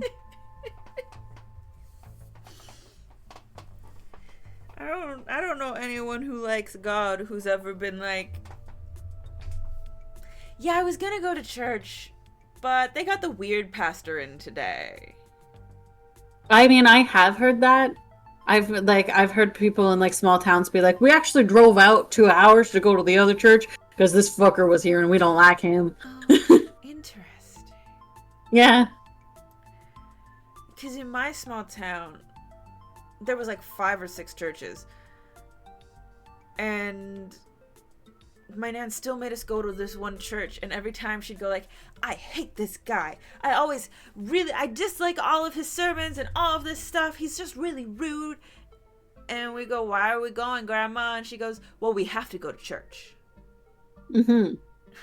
I don't know anyone who likes God who's ever been like, yeah, I was gonna go to church, but they got the weird pastor in today. I mean, I have heard that. I've heard people in like small towns be like, we actually drove out 2 hours to go to the other church because this fucker was here and we don't like him. Oh, interesting. Yeah. Because in my small town, there was like 5 or 6 churches. And my nan still made us go to this one church, and every time she'd go like, I hate this guy. I dislike all of his sermons and all of this stuff. He's just really rude. And we go, why are we going, Grandma? And she goes, well, we have to go to church. Mm-hmm.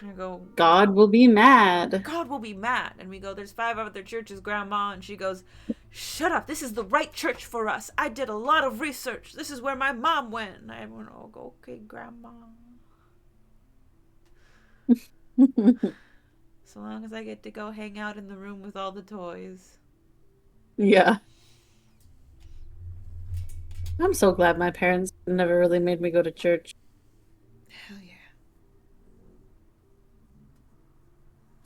I go, God will be mad. God will be mad. And we go, there's 5 other churches, Grandma. And she goes, shut up. This is the right church for us. I did a lot of research. This is where my mom went. And I went, oh, okay, Grandma. So long as I get to go hang out in the room with all the toys. Yeah. I'm so glad my parents never really made me go to church. Hell yeah.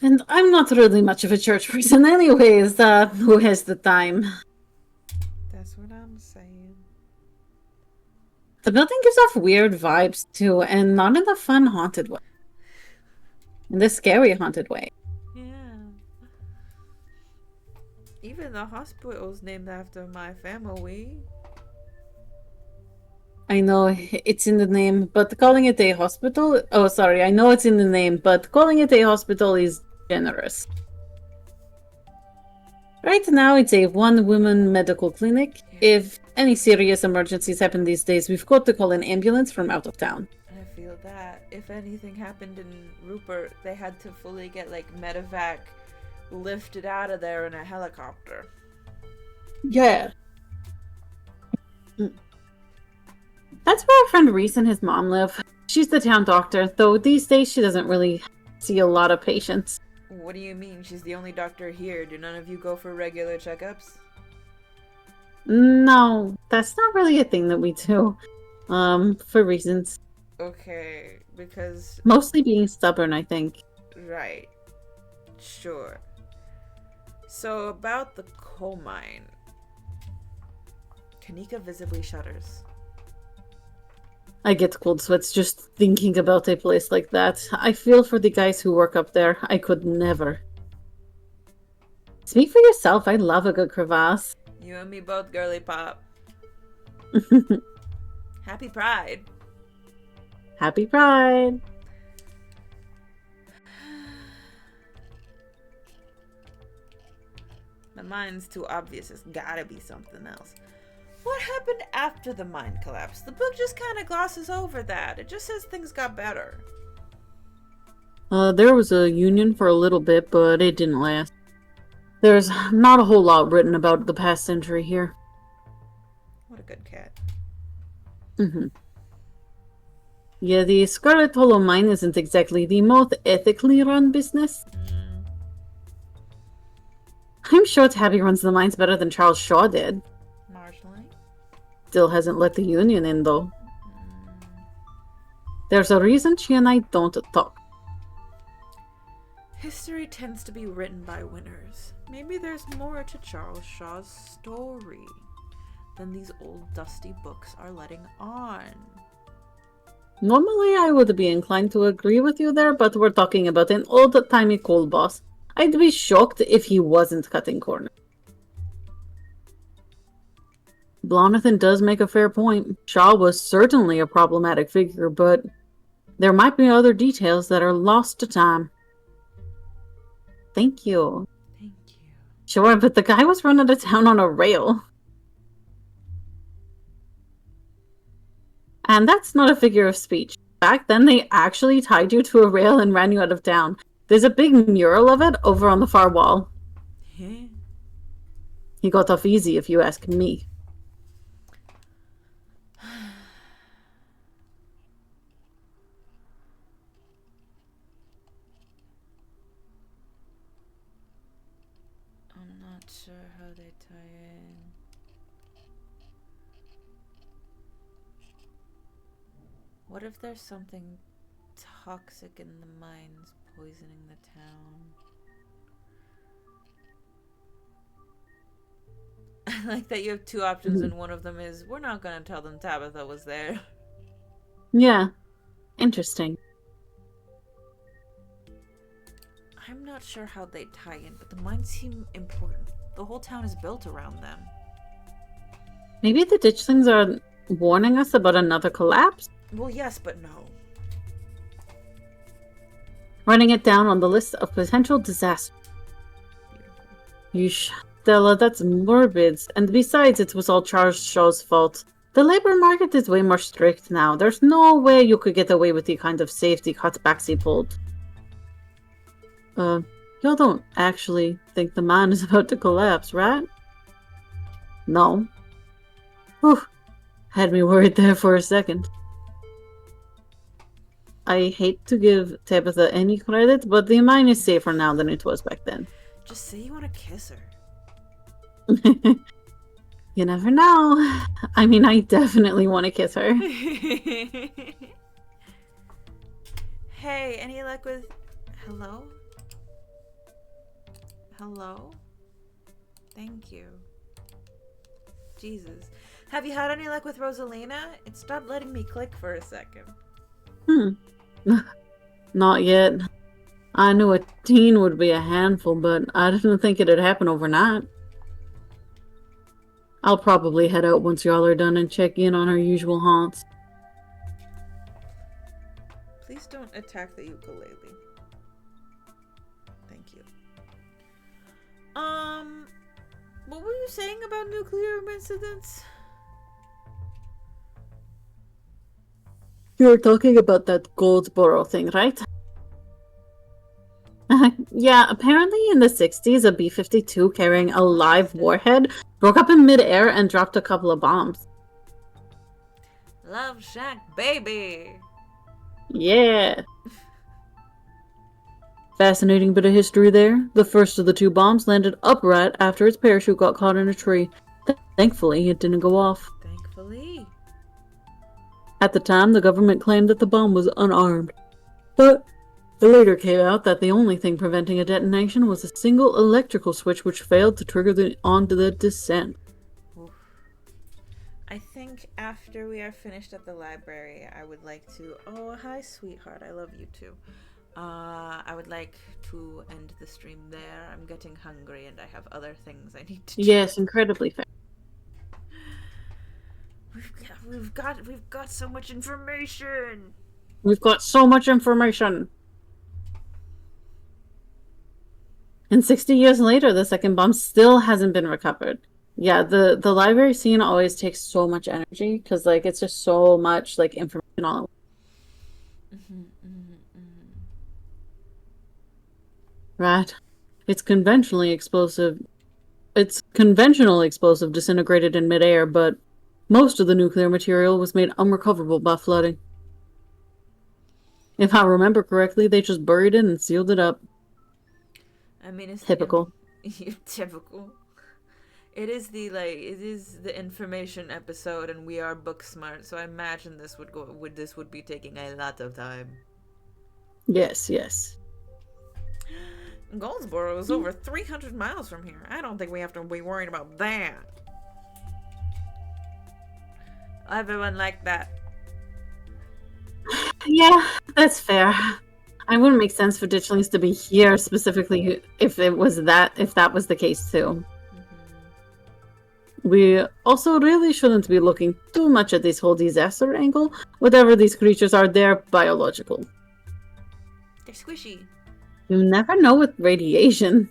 And I'm not really much of a church person anyways, who has the time? That's what I'm saying. The building gives off weird vibes too, and not in the fun haunted way. In the scary haunted way. Yeah. Even the hospital's named after my family. I know it's in the name, but calling it a hospital... Oh, sorry, I know it's in the name, but calling it a hospital is generous. Right now, it's a one-woman medical clinic. Yeah. If any serious emergencies happen these days, we've got to call an ambulance from out of town. I feel that. If anything happened in Rupert, they had to fully get, like, medevac lifted out of there in a helicopter. Yeah. That's where our friend Reese and his mom live. She's the town doctor, though these days she doesn't really see a lot of patients. What do you mean? She's the only doctor here. Do none of you go for regular checkups? No, that's not really a thing that we do. For reasons. Okay, because... Mostly being stubborn, I think. Right. Sure. So, about the coal mine. Kanika visibly shudders. I get cold sweats just thinking about a place like that. I feel for the guys who work up there. I could never. Speak for yourself. I love a good crevasse. You and me both, girly pop. Happy Pride. Happy Pride. The mine's too obvious. It's gotta be something else. What happened after the mine collapsed? The book just kind of glosses over that. It just says things got better. There was a union for a little bit, but it didn't last. There's not a whole lot written about the past century here. What a good cat. Yeah, the Scarlet Hollow Mine isn't exactly the most ethically run business. I'm sure Tabby runs the mines better than Charles Shaw did. Marginally. Still hasn't let the union in, though. There's a reason she and I don't talk. History tends to be written by winners. Maybe there's more to Charles Shaw's story than these old dusty books are letting on. Normally I would be inclined to agree with you there, but we're talking about an old-timey coal boss. I'd be shocked if he wasn't cutting corners. Blonathan does make a fair point. Shaw was certainly a problematic figure, but there might be other details that are lost to time. Thank you. Thank you. Sure, but the guy was run out of town on a rail. And that's not a figure of speech. Back then, they actually tied you to a rail and ran you out of town. There's a big mural of it over on the far wall. Yeah. He got off easy, if you ask me. I'm not sure how they tie in. What if there's something toxic in the mines poisoning the town? I like that you have two options and one of them is, we're not gonna tell them Tabitha was there. Yeah. Interesting. I'm not sure how they tie in, but the mines seem important. The whole town is built around them. Maybe the ditchlings are warning us about another collapse? Well, yes, but no. Writing it down on the list of potential disasters. Beautiful. Stella, that's morbid. And besides, it was all Charles Shaw's fault. The labor market is way more strict now. There's no way you could get away with the kind of safety cutbacks he pulled. Y'all don't actually think the mine is about to collapse, right? No. Whew. Had me worried there for a second. I hate to give Tabitha any credit, but the mine is safer now than it was back then. Just say you want to kiss her. You never know. I mean, I definitely want to kiss her. Hey, any luck with... Hello? Hello? Thank you. Jesus. Have you had any luck with Rosalina? It stopped letting me click for a second. Not yet. I knew a teen would be a handful, but I didn't think it'd happen overnight. I'll probably head out once y'all are done and check in on our usual haunts. Please don't attack the ukulele. Thank you. What were you saying about nuclear incidents? You were talking about that Goldsboro thing, right? Yeah, apparently in the 60s, a B-52 carrying a live warhead broke up in midair and dropped a couple of bombs. Love Shack, baby! Yeah. Fascinating bit of history there. The first of the two bombs landed upright after its parachute got caught in a tree. Thankfully, it didn't go off. Thankfully. At the time, the government claimed that the bomb was unarmed. But it later came out that the only thing preventing a detonation was a single electrical switch which failed to trigger onto the descent. Oof. I think after we are finished at the library, I would like to... Oh, hi, sweetheart. I love you too. I would like to end the stream there. I'm getting hungry and I have other things I need to do. Yes, incredibly fast. We've got so much information. We've got so much information. And 60 years later, the second bomb still hasn't been recovered. Yeah, the library scene always takes so much energy because, like, it's just so much, like, information all at once. Right. It's conventional explosive disintegrated in midair, but most of the nuclear material was made unrecoverable by flooding. If I remember correctly, they just buried it and sealed it up. I mean, it's typical. Typical. It is the information episode, and we are book smart, so I imagine this would be taking a lot of time. Yes, yes. Goldsboro is over 300 miles from here. I don't think we have to be worried about that. Everyone like that. Yeah, that's fair. It wouldn't make sense for ditchlings to be here specifically if that was the case too. We also really shouldn't be looking too much at this whole disaster angle. Whatever these creatures are, they're biological. They're squishy. You never know with radiation.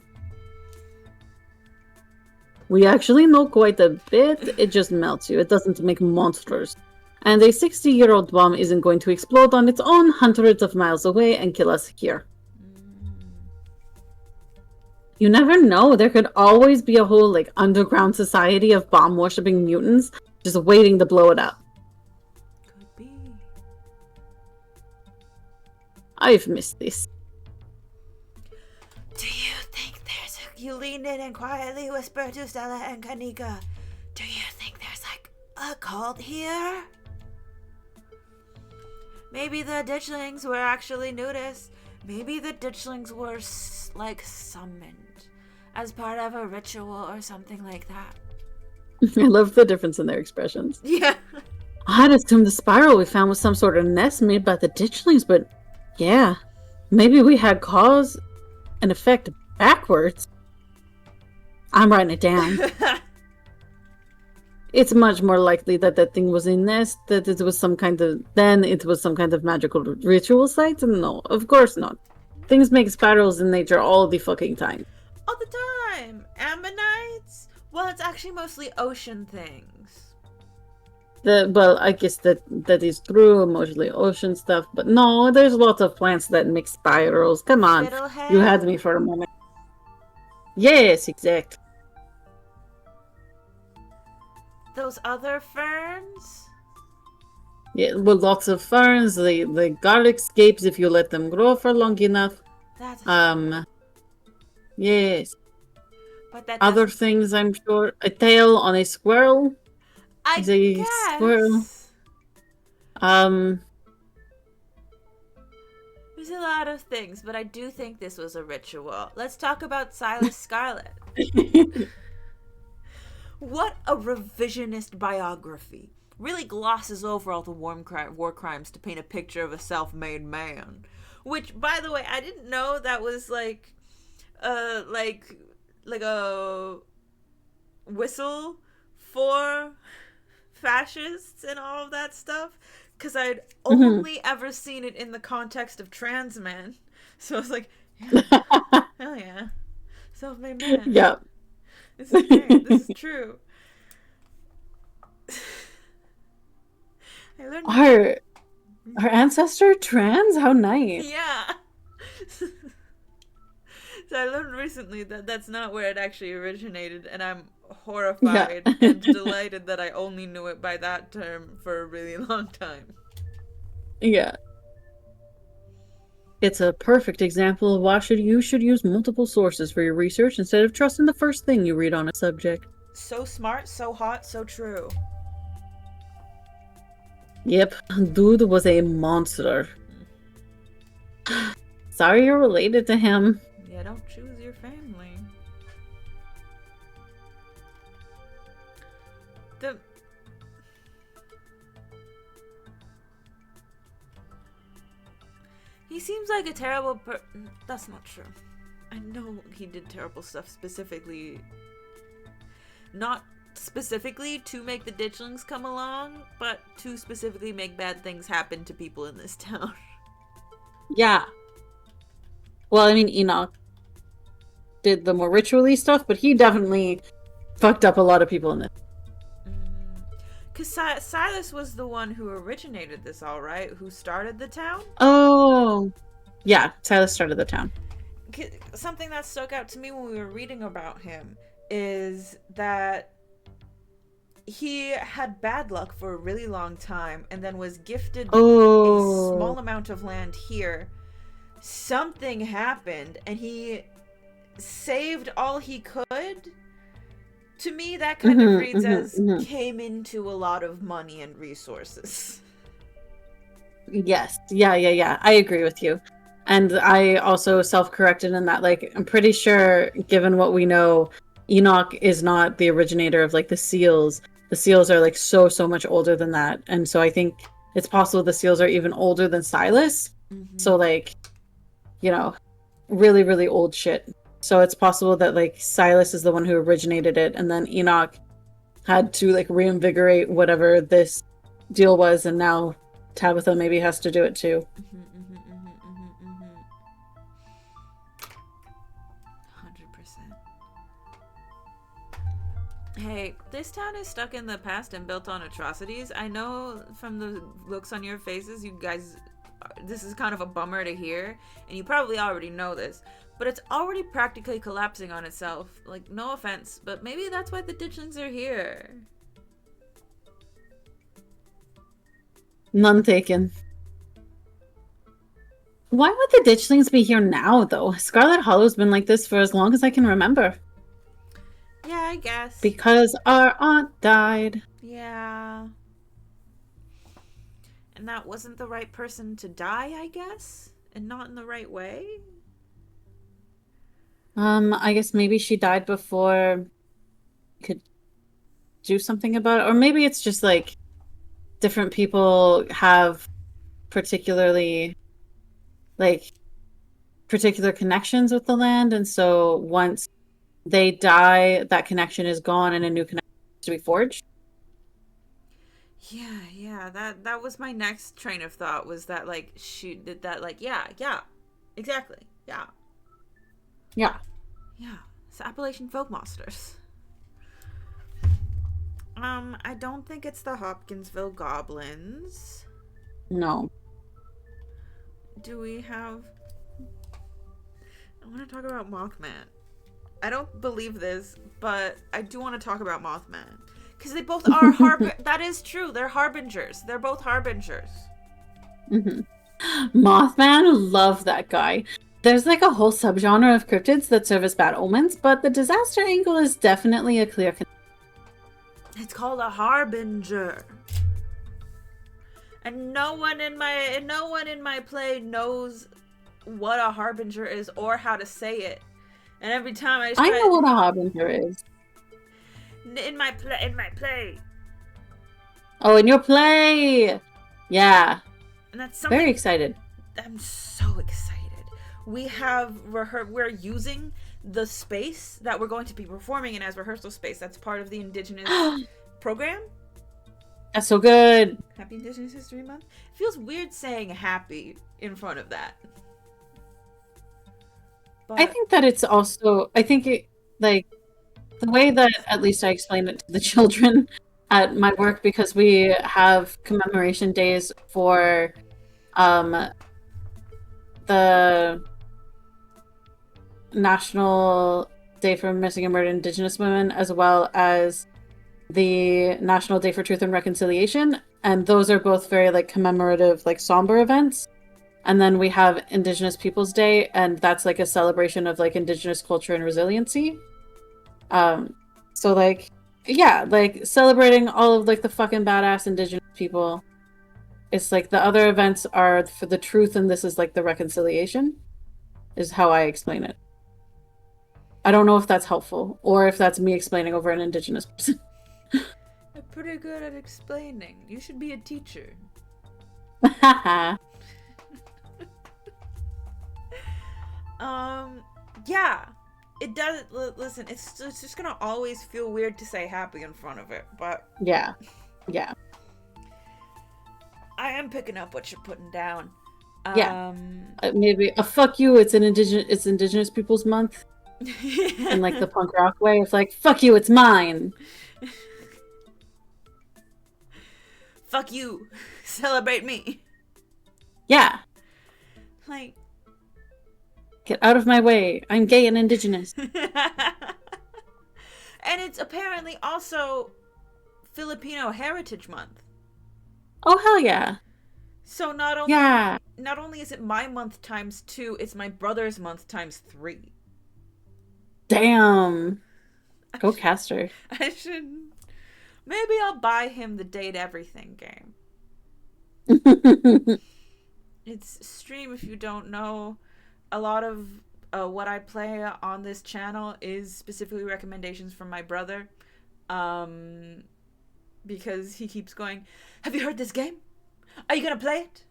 We actually know quite a bit. It just melts you. It doesn't make monsters. And a 60-year-old bomb isn't going to explode on its own hundreds of miles away and kill us here. You never know. There could always be a whole, like, underground society of bomb-worshipping mutants just waiting to blow it up. Could be. I've missed this. Do you think there's a... You lean in and quietly whisper to Stella and Kanika. Do you think there's, like, a cult here? Maybe the ditchlings were actually nudists. Maybe the ditchlings were, like, summoned as part of a ritual or something like that. I love the difference in their expressions. Yeah. I'd assumed the spiral we found was some sort of nest made by the ditchlings, but yeah. Maybe we had cause and effect backwards. I'm writing it down. It's much more likely that that thing was a nest, that it was some kind of magical ritual site. No, of course not. Things make spirals in nature all the fucking time. All the time. Ammonites? Well, it's actually mostly ocean things. Well, I guess that is true, mostly ocean stuff, but no, there's lots of plants that make spirals. Come on, Fiddlehead? You had me for a moment. Yes, exactly. Those other ferns? Yeah, well, lots of ferns, the garlic scapes if you let them grow for long enough. That's Yes. But that Other things, I'm sure. A tail on a squirrel. I Is a guess. squirrel. There's a lot of things, but I do think this was a ritual. Let's talk about Silas Scarlet. What a revisionist biography. Really glosses over all the war crimes to paint a picture of a self-made man. Which, by the way, I didn't know that was like a whistle for fascists and all of that stuff, because I'd Mhm. only ever seen it in the context of trans men. So I was like, yeah, hell yeah, self-made man. Yeah. This is great. This is true. I learned. Our our ancestor trans? How nice. Yeah. So I learned recently that that's not where it actually originated, and I'm Yeah. horrified and delighted that I only knew it by that term for a really long time. Yeah. It's a perfect example of why you should use multiple sources for your research instead of trusting the first thing you read on a subject. So smart, so hot, so true. Yep, dude was a monster. Sorry you're related to him. Yeah, don't choose your family. The He seems like a terrible That's not true. I know he did terrible stuff specifically. Not specifically to make the ditchlings come along, but to specifically make bad things happen to people in this town. Yeah. Well, I mean, Enoch did the more ritually stuff, but he definitely fucked up a lot of people in this. Because Silas was the one who originated this, all right? Who started the town? Oh. Yeah, Silas started the town. Something that stuck out to me when we were reading about him is that he had bad luck for a really long time and then was gifted a small amount of land here. Something happened and he saved all he could. To me, that kind of reads as came into a lot of money and resources. Yes. Yeah. I agree with you. And I also self-corrected in that, like, I'm pretty sure, given what we know, Enoch is not the originator of, like, the seals. The seals are, like, so much older than that. And so I think it's possible the seals are even older than Silas. Mm-hmm. So, like, you know, really, really old shit. So it's possible that, like, Silas is the one who originated it, and then Enoch had to, like, reinvigorate whatever this deal was, and now Tabitha maybe has to do it too. 100%. Hey, this town is stuck in the past and built on atrocities. I know from the looks on your faces, you guys, this is kind of a bummer to hear, and you probably already know this, but it's already practically collapsing on itself. Like, no offense, but maybe that's why the ditchlings are here. None taken. Why would the ditchlings be here now, though? Scarlet Hollow's been like this for as long as I can remember. Yeah, I guess. Because our aunt died. Yeah. And that wasn't the right person to die, I guess? And not in the right way? I guess maybe she died before we could do something about it. Or maybe it's just like different people have particular connections with the land, and so once they die, that connection is gone and a new connection has to be forged. Yeah, that was my next train of thought, was that, like, she did that, like, yeah, exactly, yeah. It's Appalachian folk monsters. I don't think it's the Hopkinsville goblins. No. Do we have... I want to talk about Mothman. I don't believe this, but I do want to talk about Mothman. Because they both are that is true. They're harbingers. They're both harbingers. Mothman, love that guy. There's like a whole subgenre of cryptids that serve as bad omens, but the disaster angle is definitely a clear. It's called a harbinger. And no one in my play knows what a harbinger is or how to say it. And every time I know what a harbinger is. In my play. Oh, in your play. Yeah. And that's something very excited. I'm so excited. We're using the space that we're going to be performing in as rehearsal space. That's part of the Indigenous program. That's so good. Happy Indigenous History Month. It feels weird saying happy in front of that. But I think that it's also, like, the way that at least I explain it to the children at my work, because we have commemoration days for the National Day for Missing and Murdered Indigenous Women, as well as the National Day for Truth and Reconciliation, and those are both very like commemorative, like somber events. And then we have Indigenous Peoples Day, and that's like a celebration of like Indigenous culture and resiliency. So like, yeah, like celebrating all of like the fucking badass Indigenous people. It's like the other events are for the truth, and this is like the reconciliation, is how I explain it. I don't know if that's helpful, or if that's me explaining over an Indigenous person. you're pretty good at explaining. You should be a teacher. Yeah. It does. Listen, it's just gonna always feel weird to say happy in front of it, but yeah. I am picking up what you're putting down. Yeah. Maybe a fuck you. It's Indigenous Peoples Month, in like the punk rock way. It's like, fuck you, it's mine. Fuck you. Celebrate me. Yeah. Like, get out of my way. I'm gay and Indigenous. and it's apparently also Filipino Heritage Month. Oh hell yeah. So not only is it my month times 2, it's my brother's month times 3. Damn. Go Caster. I should. Maybe I'll buy him the Date Everything game. It's stream, if you don't know. A lot of what I play on this channel is specifically recommendations from my brother. Because he keeps going, have you heard this game? Are you gonna play it?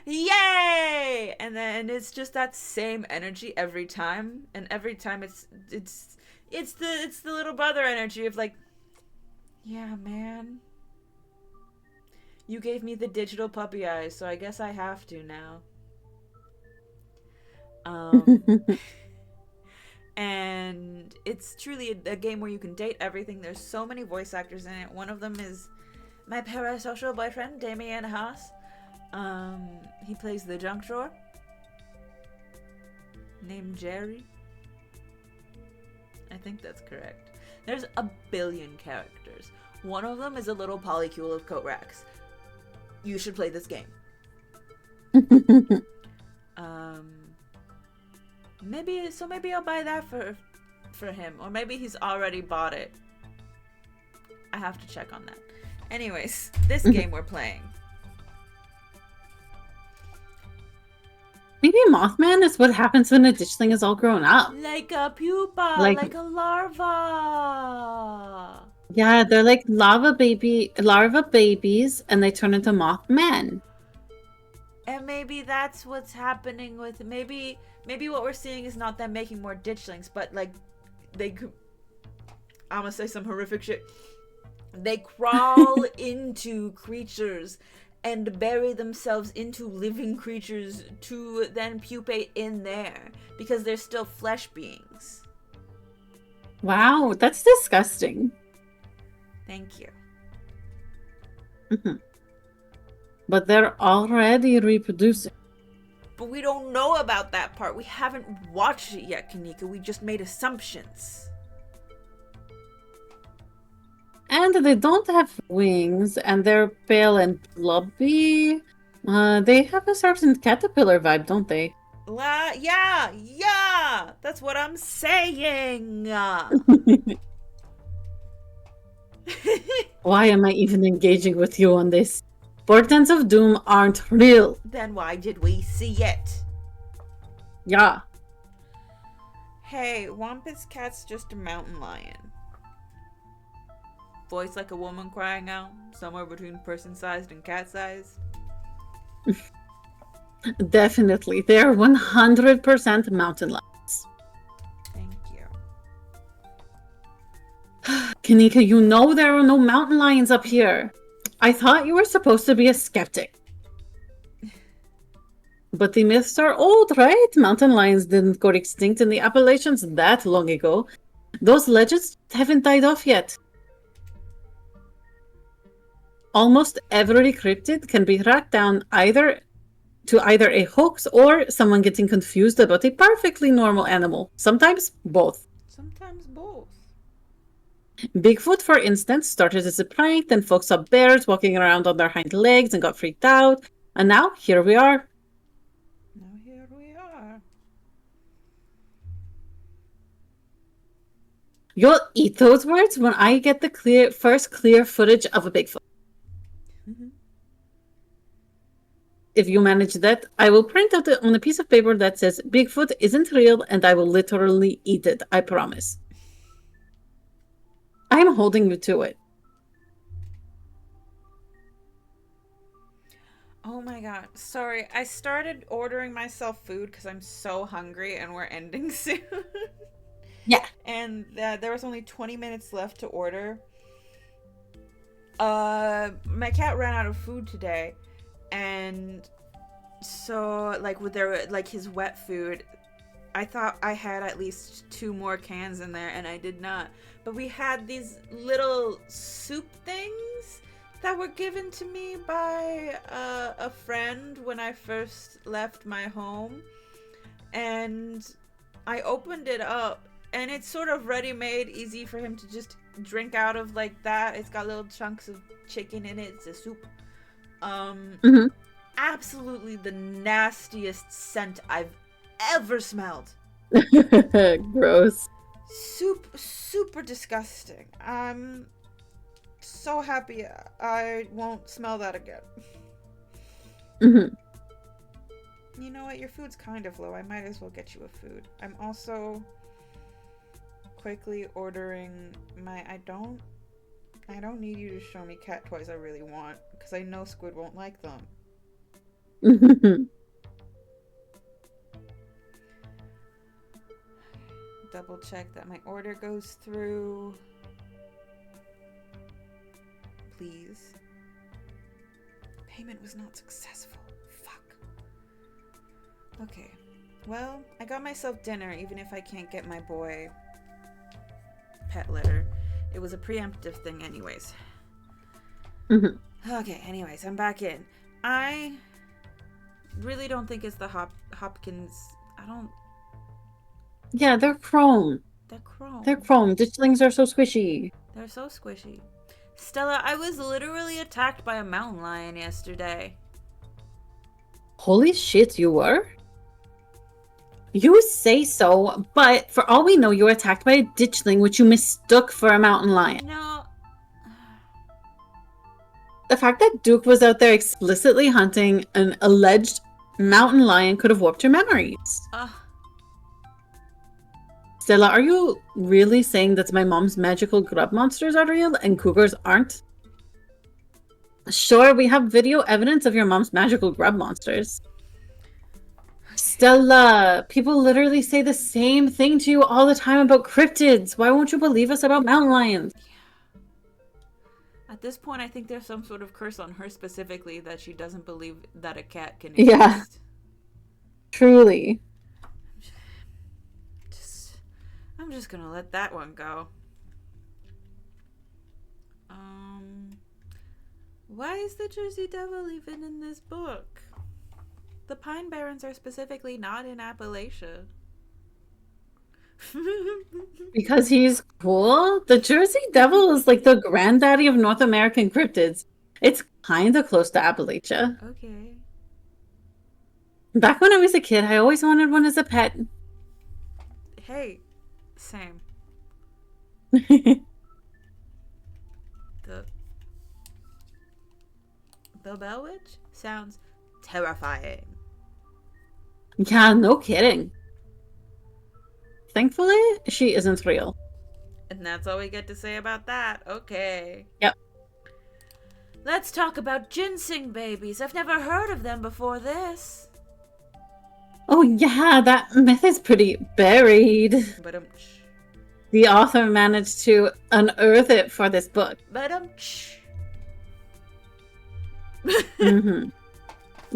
Yay! And then it's just that same energy every time. And every time it's the little brother energy of like, yeah, man. You gave me the digital puppy eyes, so I guess I have to now. And it's truly a game where you can date everything. There's so many voice actors in it. One of them is my parasocial boyfriend, Damien Haas. He plays the junk drawer, named Jerry. I think that's correct. There's a billion characters. One of them is a little polycule of coat racks. You should play this game. Maybe I'll buy that for him, or maybe he's already bought it. I have to check on that. Anyways, this game we're playing. Maybe Mothman is what happens when a ditchling is all grown up. Like a pupa, like a larva. Yeah, they're like larva babies, and they turn into Mothman. And maybe that's what's happening with maybe what we're seeing is not them making more ditchlings, but like they could. I'm gonna say some horrific shit. They crawl into creatures and bury themselves into living creatures to then pupate in there because they're still flesh beings. Wow, that's disgusting. Thank you. Mm-hmm. But they're already reproducing. But we don't know about that part. We haven't watched it yet, Kanika. We just made assumptions. And they don't have wings, and they're pale and blobby. They have a certain caterpillar vibe, don't they? Yeah! That's what I'm saying! Why am I even engaging with you on this? Portents of Doom aren't real. Then why did we see it? Yeah. Hey, Wampus Cat's just a mountain lion. Voice like a woman crying out, somewhere between person-sized and cat-sized. Definitely. They are 100% mountain lions. Thank you. Kanika, you know there are no mountain lions up here. I thought you were supposed to be a skeptic. But the myths are old, right? Mountain lions didn't go extinct in the Appalachians that long ago. Those legends haven't died off yet. Almost every cryptid can be tracked down either a hoax or someone getting confused about a perfectly normal animal. Sometimes both. Sometimes both. Bigfoot, for instance, started as a prank, then folks saw bears walking around on their hind legs and got freaked out. And now, here we are. Now here we are. You'll eat those words when I get the first clear footage of a Bigfoot. If you manage that, I will print out on a piece of paper that says Bigfoot isn't real, and I will literally eat it. I promise. I'm holding you to it. Oh my god. Sorry, I started ordering myself food because I'm so hungry and we're ending soon. Yeah. And there was only 20 minutes left to order. My cat ran out of food today. And so, like, with his wet food, I thought I had at least 2 more cans in there, and I did not. But we had these little soup things that were given to me by a friend when I first left my home. And I opened it up, and it's sort of ready-made, easy for him to just drink out of like that. It's got little chunks of chicken in it. It's a soup. Absolutely the nastiest scent I've ever smelled. Gross. Super disgusting. I'm so happy I won't smell that again. You know what? Your food's kind of low. I might as well get you a food. I'm also quickly ordering my... I don't need you to show me cat toys I really want, because I know Squid won't like them. Double check that my order goes through. Please. Payment was not successful. Fuck. Okay. Well, I got myself dinner, even if I can't get my boy pet litter. It was a preemptive thing anyways. Okay, anyways, I'm back in. I really don't think it's the Hopkins. I don't... Yeah, they're chrome. They're chrome. They're chrome. Ditchlings are so squishy. They're so squishy. Stella, I was literally attacked by a mountain lion yesterday. Holy shit, you were? You say so, but for all we know, you were attacked by a ditchling, which you mistook for a mountain lion. No. The fact that Duke was out there explicitly hunting an alleged mountain lion could have warped your memories. Stella, are you really saying that my mom's magical grub monsters are real and cougars aren't? Sure, we have video evidence of your mom's magical grub monsters. Stella, people literally say the same thing to you all the time about cryptids. Why won't you believe us about mountain lions? At this point, I think there's some sort of curse on her specifically that she doesn't believe that a cat can exist. Yeah. Truly. I'm just gonna let that one go. Why is the Jersey Devil even in this book? The Pine Barrens are specifically not in Appalachia. Because he's cool? The Jersey Devil is like the granddaddy of North American cryptids. It's kind of close to Appalachia. Okay. Back when I was a kid, I always wanted one as a pet. Hey, same. The Bell Witch sounds terrifying. Yeah, no kidding. Thankfully, she isn't real. And that's all we get to say about that. Okay. Yep. Let's talk about ginseng babies. I've never heard of them before this. Oh yeah, that myth is pretty buried. But the author managed to unearth it for this book. But Mm-hmm.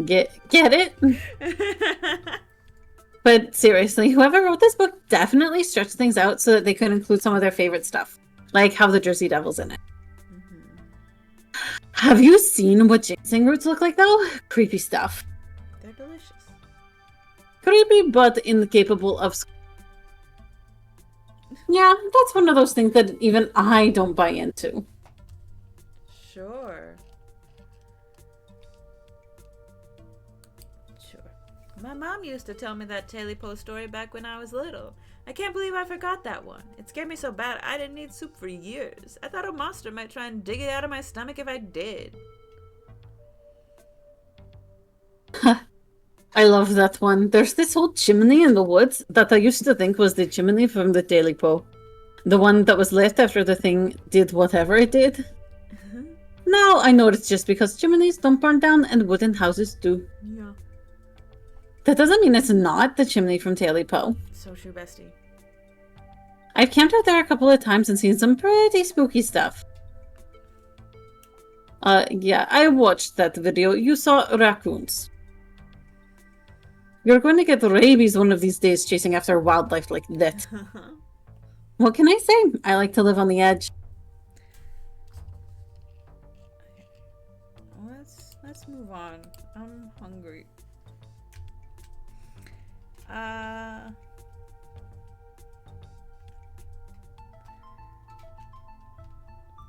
Get it? But seriously, whoever wrote this book definitely stretched things out so that they could include some of their favorite stuff, like how the Jersey Devil's in it. Have you seen what ginseng roots look like, though? Creepy stuff. They're delicious. Creepy, but incapable of... Yeah, that's one of those things that even I don't buy into. Sure. My mom used to tell me that Taily Po story back when I was little. I can't believe I forgot that one. It scared me so bad I didn't eat soup for years. I thought a monster might try and dig it out of my stomach if I did. I love that one. There's this whole chimney in the woods that I used to think was the chimney from the Daily Po. The one that was left after the thing did whatever it did. Now I know it's just because chimneys don't burn down and wooden houses do. Yeah. That doesn't mean it's not the chimney from Daily Po. So true, bestie. I've camped out there a couple of times and seen some pretty spooky stuff. Yeah, I watched that video. You saw raccoons. You're going to get rabies one of these days chasing after wildlife like that. What can I say? I like to live on the edge. Let's move on. I'm hungry.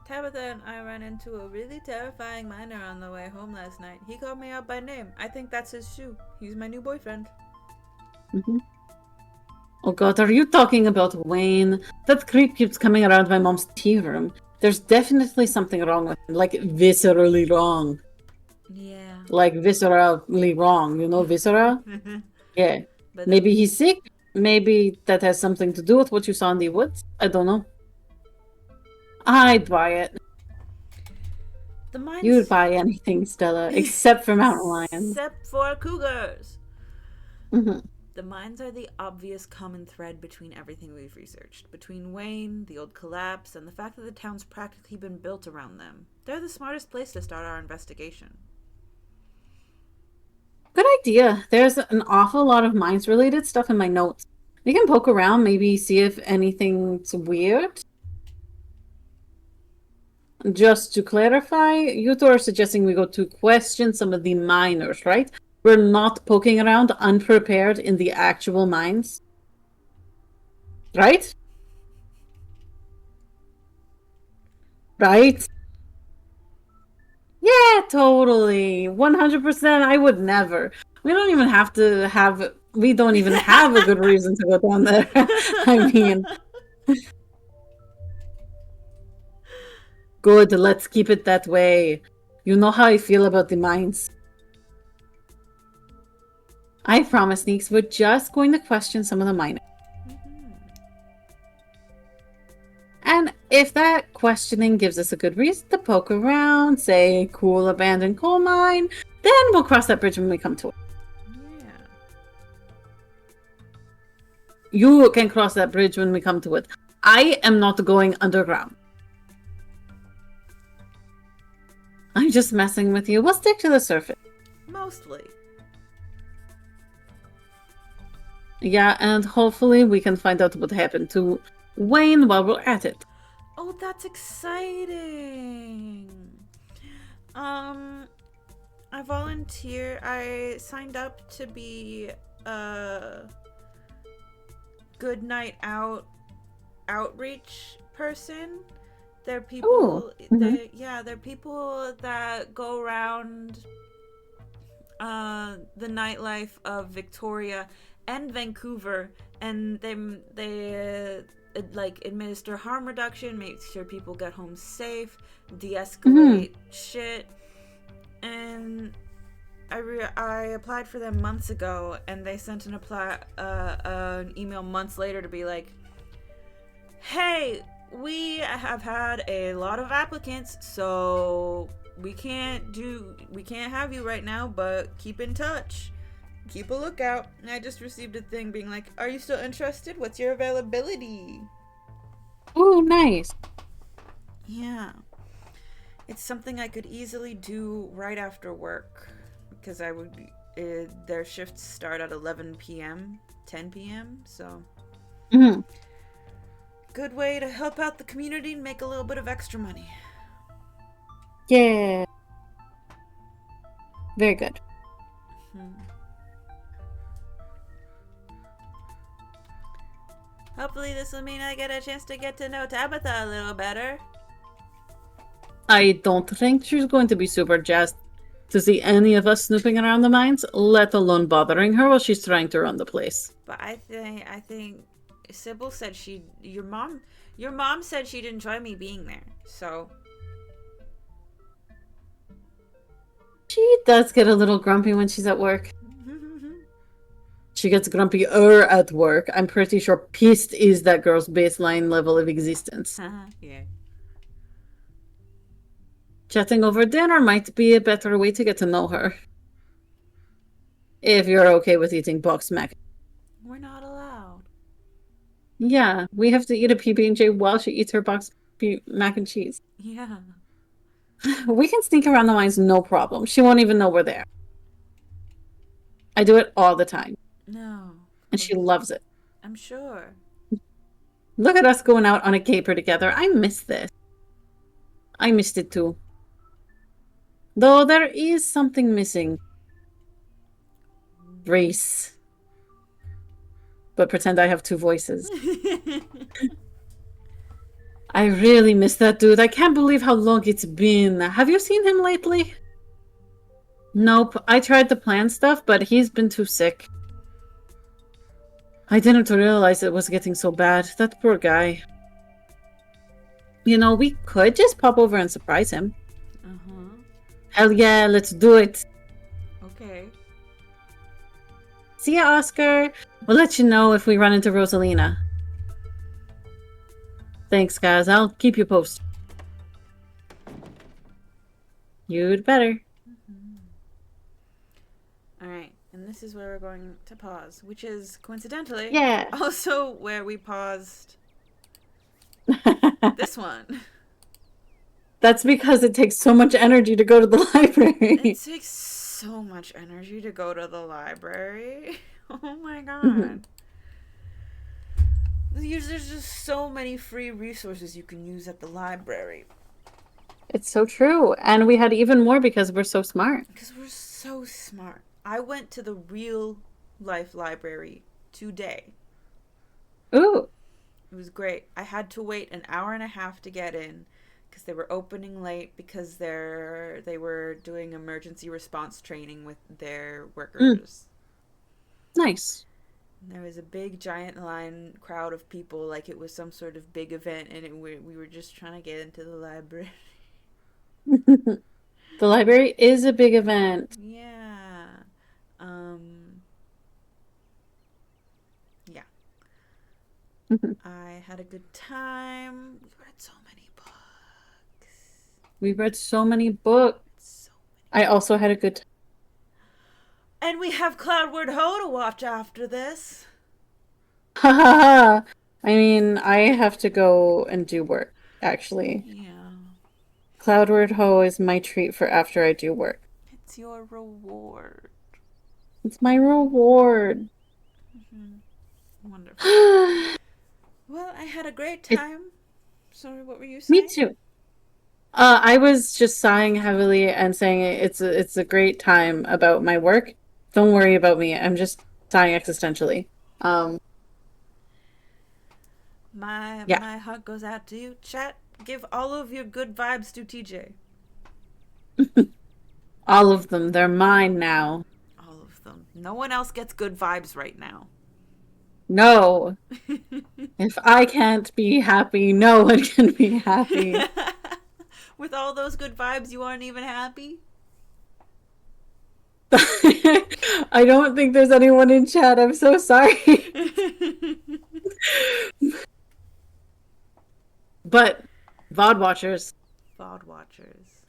Tabitha and I ran into a really terrifying miner on the way home last night. He called me out by name. I think that's his shoe. He's my new boyfriend. Mm-hmm. Oh god, are you talking about Wayne? That creep keeps coming around my mom's tea room. There's definitely something wrong with him. Like, viscerally wrong. Yeah. Like, viscerally wrong. You know, viscera? Yeah. But maybe he's sick. Maybe that has something to do with what you saw in the woods. I don't know. I'd buy it. You'd buy anything, Stella, except for mountain lions. Except for cougars. Mm-hmm. The mines are the obvious common thread between everything we've researched. Between Wayne, the old collapse, and the fact that the town's practically been built around them. They're the smartest place to start our investigation. Good idea. There's an awful lot of mines-related stuff in my notes. We can poke around, maybe see if anything's weird. Just to clarify, you two are suggesting we go to question some of the miners, right? We're not poking around unprepared in the actual mines. Right? Right? Yeah, totally. 100%. I would never. We don't even have to have... We don't even have a good reason to go down there. I mean... Good, let's keep it that way. You know how I feel about the mines. I promise, Sneaks, we're just going to question some of the miners. Mm-hmm. And if that questioning gives us a good reason to poke around, say, cool abandoned coal mine, then we'll cross that bridge when we come to it. Yeah. You can cross that bridge when we come to it. I am not going underground. I'm just messing with you. We'll stick to the surface. Mostly. Yeah, and hopefully we can find out what happened to Wayne while we're at it. Oh, that's exciting. I signed up to be a good night out outreach person. They're people. They're people that go around the nightlife of Victoria and Vancouver, and they like administer harm reduction, make sure people get home safe, de-escalate shit. And I applied for them months ago, and they sent an email months later to be like, hey, we have had a lot of applicants, so we can't have you right now, but keep in touch. Keep a lookout. And I just received a thing being like, are you still interested? What's your availability? Oh, nice. Yeah. It's something I could easily do right after work because I would. Their shifts start at 11 p.m., 10 p.m., so Hmm. good way to help out the community and make a little bit of extra money. Yeah. Very good. Hmm. Hopefully, this will mean I get a chance to get to know Tabitha a little better. I don't think she's going to be super jazzed to see any of us snooping around the mines, let alone bothering her while she's trying to run the place. But I think Sybil said your mom said she'd enjoy me being there. So She does get a little grumpy when she's at work. She gets grumpier at work. I'm pretty sure pissed is that girl's baseline level of existence. yeah. Chatting over dinner might be a better way to get to know her. If you're okay with eating boxed mac. We're not allowed. Yeah, we have to eat a PB&J while she eats her boxed mac and cheese. Yeah. We can sneak around the mines, no problem. She won't even know we're there. I do it all the time, No. and she loves it. I'm sure. Look at us going out on a caper together. I miss this. I missed it too. Though there is something missing. Race. But pretend I have two voices. I really miss that dude. I can't believe how long it's been. Have you seen him lately? Nope. I tried to plan stuff, but he's been too sick. I didn't realize it was getting so bad. That poor guy. You know, we could just pop over and surprise him. Uh-huh. Hell yeah, let's do it. Okay. See ya, Oscar. We'll let you know if we run into Rosalina. Thanks, guys. I'll keep you posted. You'd better. All right. And this is where we're going to pause, which is coincidentally Yeah. also where we paused this one. That's because it takes so much energy to go to the library. It takes so much energy to go to the library. Oh my god. There's just so many free resources you can use at the library. It's so true. And we had even more because we're so smart. Because we're so smart. I went to the real life library today. Ooh. It was great. I had to wait an hour and a half to get in because they were opening late because they were doing emergency response training with their workers. Nice. And there was a big giant crowd of people like it was some sort of big event, and we were just trying to get into the library. The library is a big event. Yeah. Yeah. I had a good time. We read so many books. We read so many books. So many. I also had a good time. And we have Cloudward Ho to watch after this. Ha ha ha. I mean, I have to go and do work, actually. Yeah. Cloudward Ho is my treat for after I do work. It's your reward. It's my reward. Mm-hmm. Wonderful. Well, I had a great time. Sorry, what were you saying? Me too. I was just sighing heavily and saying it's a great time about my work. Don't worry about me. I'm just sighing existentially. My heart goes out to you. Chat, give all of your good vibes to TJ. All of them. They're mine now. All of them. No one else gets good vibes right now. No. If I can't be happy, no one can be happy. With all those good vibes, you aren't even happy? I don't think there's anyone in chat. I'm so sorry. But VOD watchers,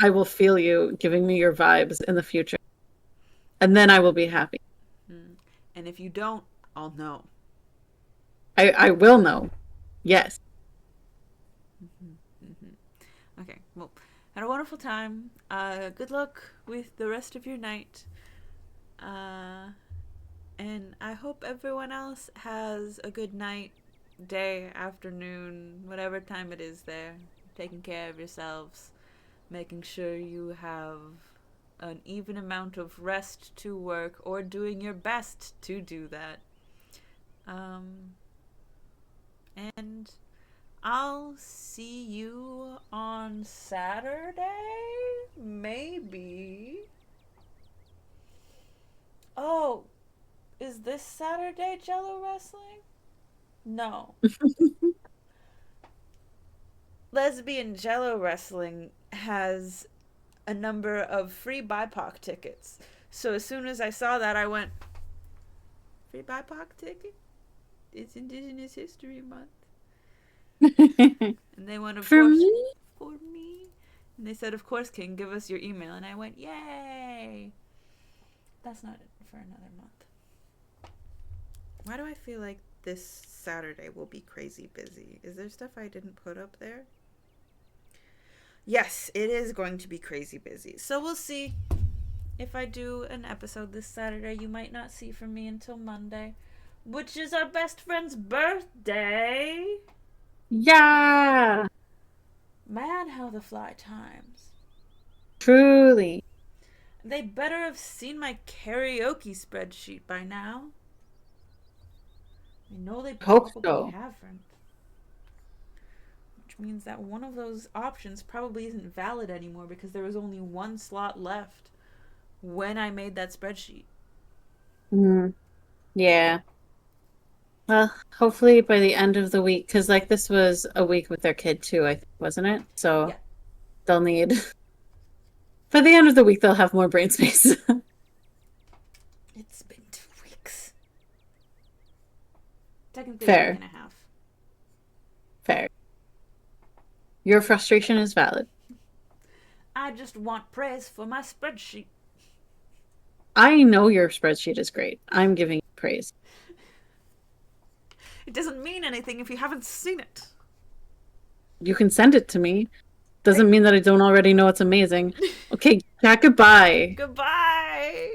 I will feel you giving me your vibes in the future. And then I will be happy. And if you don't, I'll know. I will know. Yes. Okay, well, had a wonderful time. Good luck with the rest of your night. Uh, and I hope everyone else has a good night, day, afternoon, whatever time it is there. Taking care of yourselves, making sure you have an even amount of rest to work, or doing your best to do that. Um, and I'll see you on Saturday? Maybe. Oh, is this Saturday Jello Wrestling? No. Lesbian Jello Wrestling has a number of free BIPOC tickets. So as soon as I saw that, I went, free BIPOC ticket? It's Indigenous History Month. And they went, of For course, me? for me. And they said, of course, King, give us your email. And I went, yay. That's not it for another month. Why do I feel like this Saturday will be crazy busy? Is there stuff I didn't put up there? Yes, it is going to be crazy busy. So we'll see. If I do an episode this Saturday, you might not see from me until Monday, which is our best friend's birthday. Yeah, Man, how the fly times. truly. They better have seen my karaoke spreadsheet by now. I know they Hope probably so. haven't. Which means that one of those options probably isn't valid anymore because there was only one slot left when I made that spreadsheet. Mm, yeah. Well, hopefully by the end of the week, because like this was a week with their kid too, I think, wasn't it? So Yeah. they'll need, by the end of the week, they'll have more brain space. It's been 2 weeks. Technically a week Fair, and a half. fair. Your frustration is valid. I just want praise for my spreadsheet. I know your spreadsheet is great. I'm giving you praise. It doesn't mean anything if you haven't seen it. You can send it to me. Doesn't mean that I don't already know it's amazing. Okay, chat, goodbye. Goodbye.